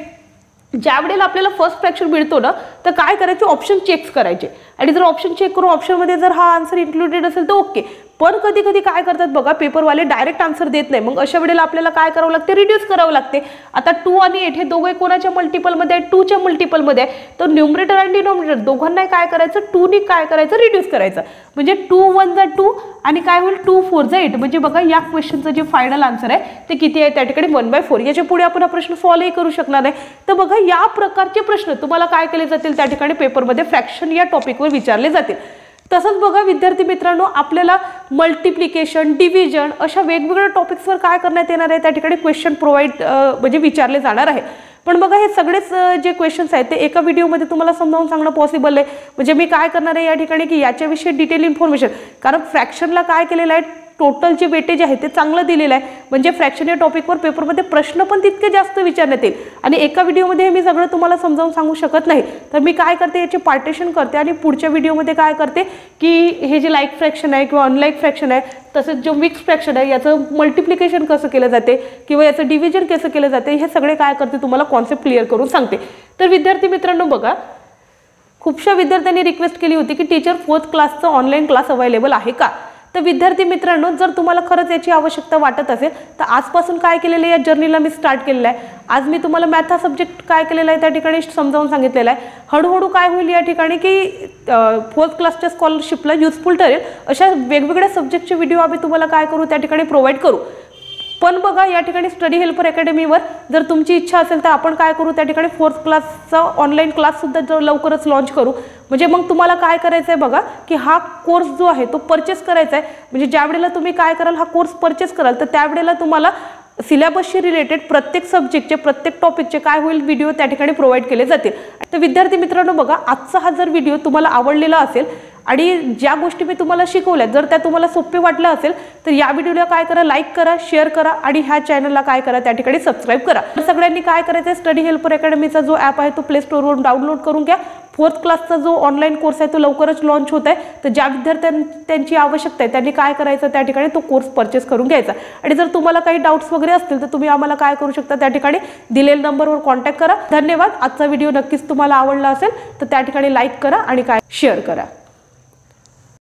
[SPEAKER 1] ज्या वेळेला आपल्याला फर्स्ट फ्रॅक्शन मिळतो ना तर काय करायचे ऑप्शन चेक करायचे आणि जर ऑप्शन चेक करून ऑप्शनमध्ये जर हा आन्सर इन्क्लुडेड असेल तर ओके. पण कधी कधी काय करतात बघा, पेपरवाले डायरेक्ट आन्सर देत नाही. मग अशा वेळेला आपल्याला काय करावं लागते, रिड्यूस करावं लागते. आता 2 आणि 8 हे दोघे कोणाच्या मल्टिपलमध्ये आहे, 2च्या मल्टिपलमध्ये आहे. तर न्यूमरेटर आणि डिनॉमिनेटर दोघांना काय करायचं, 2 ने काय करायचं, रिड्यूस करायचं. म्हणजे 2 1 जा 2 आणि काय होईल 2 4 जा 8. म्हणजे बघा या क्वेश्चनचं जे फायनल आन्सर आहे ते किती आहे, त्या ठिकाणी 1/4. याच्या पुढे आपण हा प्रश्न सॉल्वही करू शकणार नाही. तर बघा या प्रकारचे प्रश्न तुम्हाला काय केले जातील, त्या ठिकाणी पेपरमध्ये फ्रॅक्शन या टॉपिकवर विचारले जातील. तसंच बघा विद्यार्थी मित्रांनो, आपल्याला मल्टिप्लिकेशन, डिव्हिजन अशा वेगवेगळ्या टॉपिक्सवर काय करण्यात येणार आहे, त्या ठिकाणी क्वेश्चन प्रोव्हाइड म्हणजे विचारले जाणार आहे. पण बघा हे सगळेच जे क्वेश्चन्स आहेत ते एका व्हिडिओमध्ये तुम्हाला समजावून सांगणं पॉसिबल आहे. म्हणजे मी काय करणार आहे या ठिकाणी की याच्याविषयी डिटेल इन्फॉर्मेशन, कारण फ्रॅक्शनला काय केलेलं आहे, टोटल जे वेटेज आहे ते चांगलं दिलेलं आहे. म्हणजे फ्रॅक्शन या टॉपिकवर पेपरमध्ये प्रश्न पण तितके जास्त विचारण्यात येईल. आणि एका व्हिडिओमध्ये मी सगळं तुम्हाला समजावून सांगू शकत नाही. तर मी काय करते, याचे पार्टिशन करते आणि पुढच्या व्हिडिओमध्ये काय करते की हे जे लाईक फ्रॅक्शन आहे किंवा अनलाईक फ्रॅक्शन आहे, तसंच जो मिक्स फ्रॅक्शन आहे याचं मल्टिप्लिकेशन कसं केलं जाते किंवा याचं डिव्हिजन कसं केलं जाते, हे सगळे काय करते तुम्हाला कॉन्सेप्ट क्लिअर करून सांगते. तर विद्यार्थी मित्रांनो बघा, खूपशा विद्यार्थ्यांनी रिक्वेस्ट केली होती की टीचर 4th क्लासचा ऑनलाईन क्लास अवेलेबल आहे का. तर विद्यार्थी मित्रांनो, जर तुम्हाला खरंच याची आवश्यकता वाटत असेल तर आजपासून काय केलेलं आहे, या जर्नीला मी स्टार्ट केलेलं आहे. आज मी तुम्हाला मॅथ हा सब्जेक्ट काय केलेला आहे त्या ठिकाणी समजावून सांगितलेलं आहे. हळूहळू काय होईल या ठिकाणी की 4th क्लासच्या स्कॉलरशिपला युजफुल ठरेल अशा वेगवेगळ्या सब्जेक्टचे व्हिडिओ आम्ही तुम्हाला काय करू, त्या ठिकाणी प्रोव्हाइड करू. पण बघा या ठिकाणी स्टडी हेल्पर अकॅडमीवर जर तुमची इच्छा असेल तर आपण काय करू, त्या ठिकाणी 4th क्लासचा ऑनलाईन क्लाससुद्धा लवकरच लॉन्च करू. म्हणजे मग तुम्हाला काय करायचं आहे बघा की हा कोर्स जो आहे तो परचेस करायचा आहे. म्हणजे ज्या वेळेला तुम्ही काय कराल, हा कोर्स परचेस कराल तर त्यावेळेला तुम्हाला सिलेबसशी रिलेटेड प्रत्येक सब्जेक्टचे, प्रत्येक टॉपिकचे काय होईल व्हिडिओ त्या ठिकाणी प्रोव्हाइड केले जातील. तर विद्यार्थी मित्रांनो बघा, आजचा हा जर व्हिडिओ तुम्हाला आवडलेला असेल आणि ज्या गोष्टी मी तुम्हाला शिकवल्या जर त्या तुम्हाला सोपे वाटल्या असेल तर या व्हिडिओला काय करा, लाईक करा, शेअर करा आणि ह्या चॅनलला काय करा, त्या ठिकाणी सबस्क्राईब करा. तर सगळ्यांनी काय करायचं, स्टडी हेल्पर अकॅडमीचा जो ॲप आहे तो प्ले स्टोरवरून डाउनलोड करून घ्या. 4th क्लासचा जो ऑनलाईन कोर्स आहे तो लवकरच लॉन्च होत आहे. तर ज्या विद्यार्थ्यांची आवश्यकता आहे त्यांनी काय करायचं, त्या ठिकाणी तो कोर्स परचेस करून घ्यायचा. आणि जर तुम्हाला काही डाऊट्स वगैरे असतील तर तुम्ही आम्हाला काय करू शकता, त्या ठिकाणी दिलेल्या नंबरवर कॉन्टॅक्ट करा. धन्यवाद. आजचा व्हिडिओ नक्कीच तुम्हाला आवडला असेल तर त्या ठिकाणी लाईक करा आणि काय शेअर करा.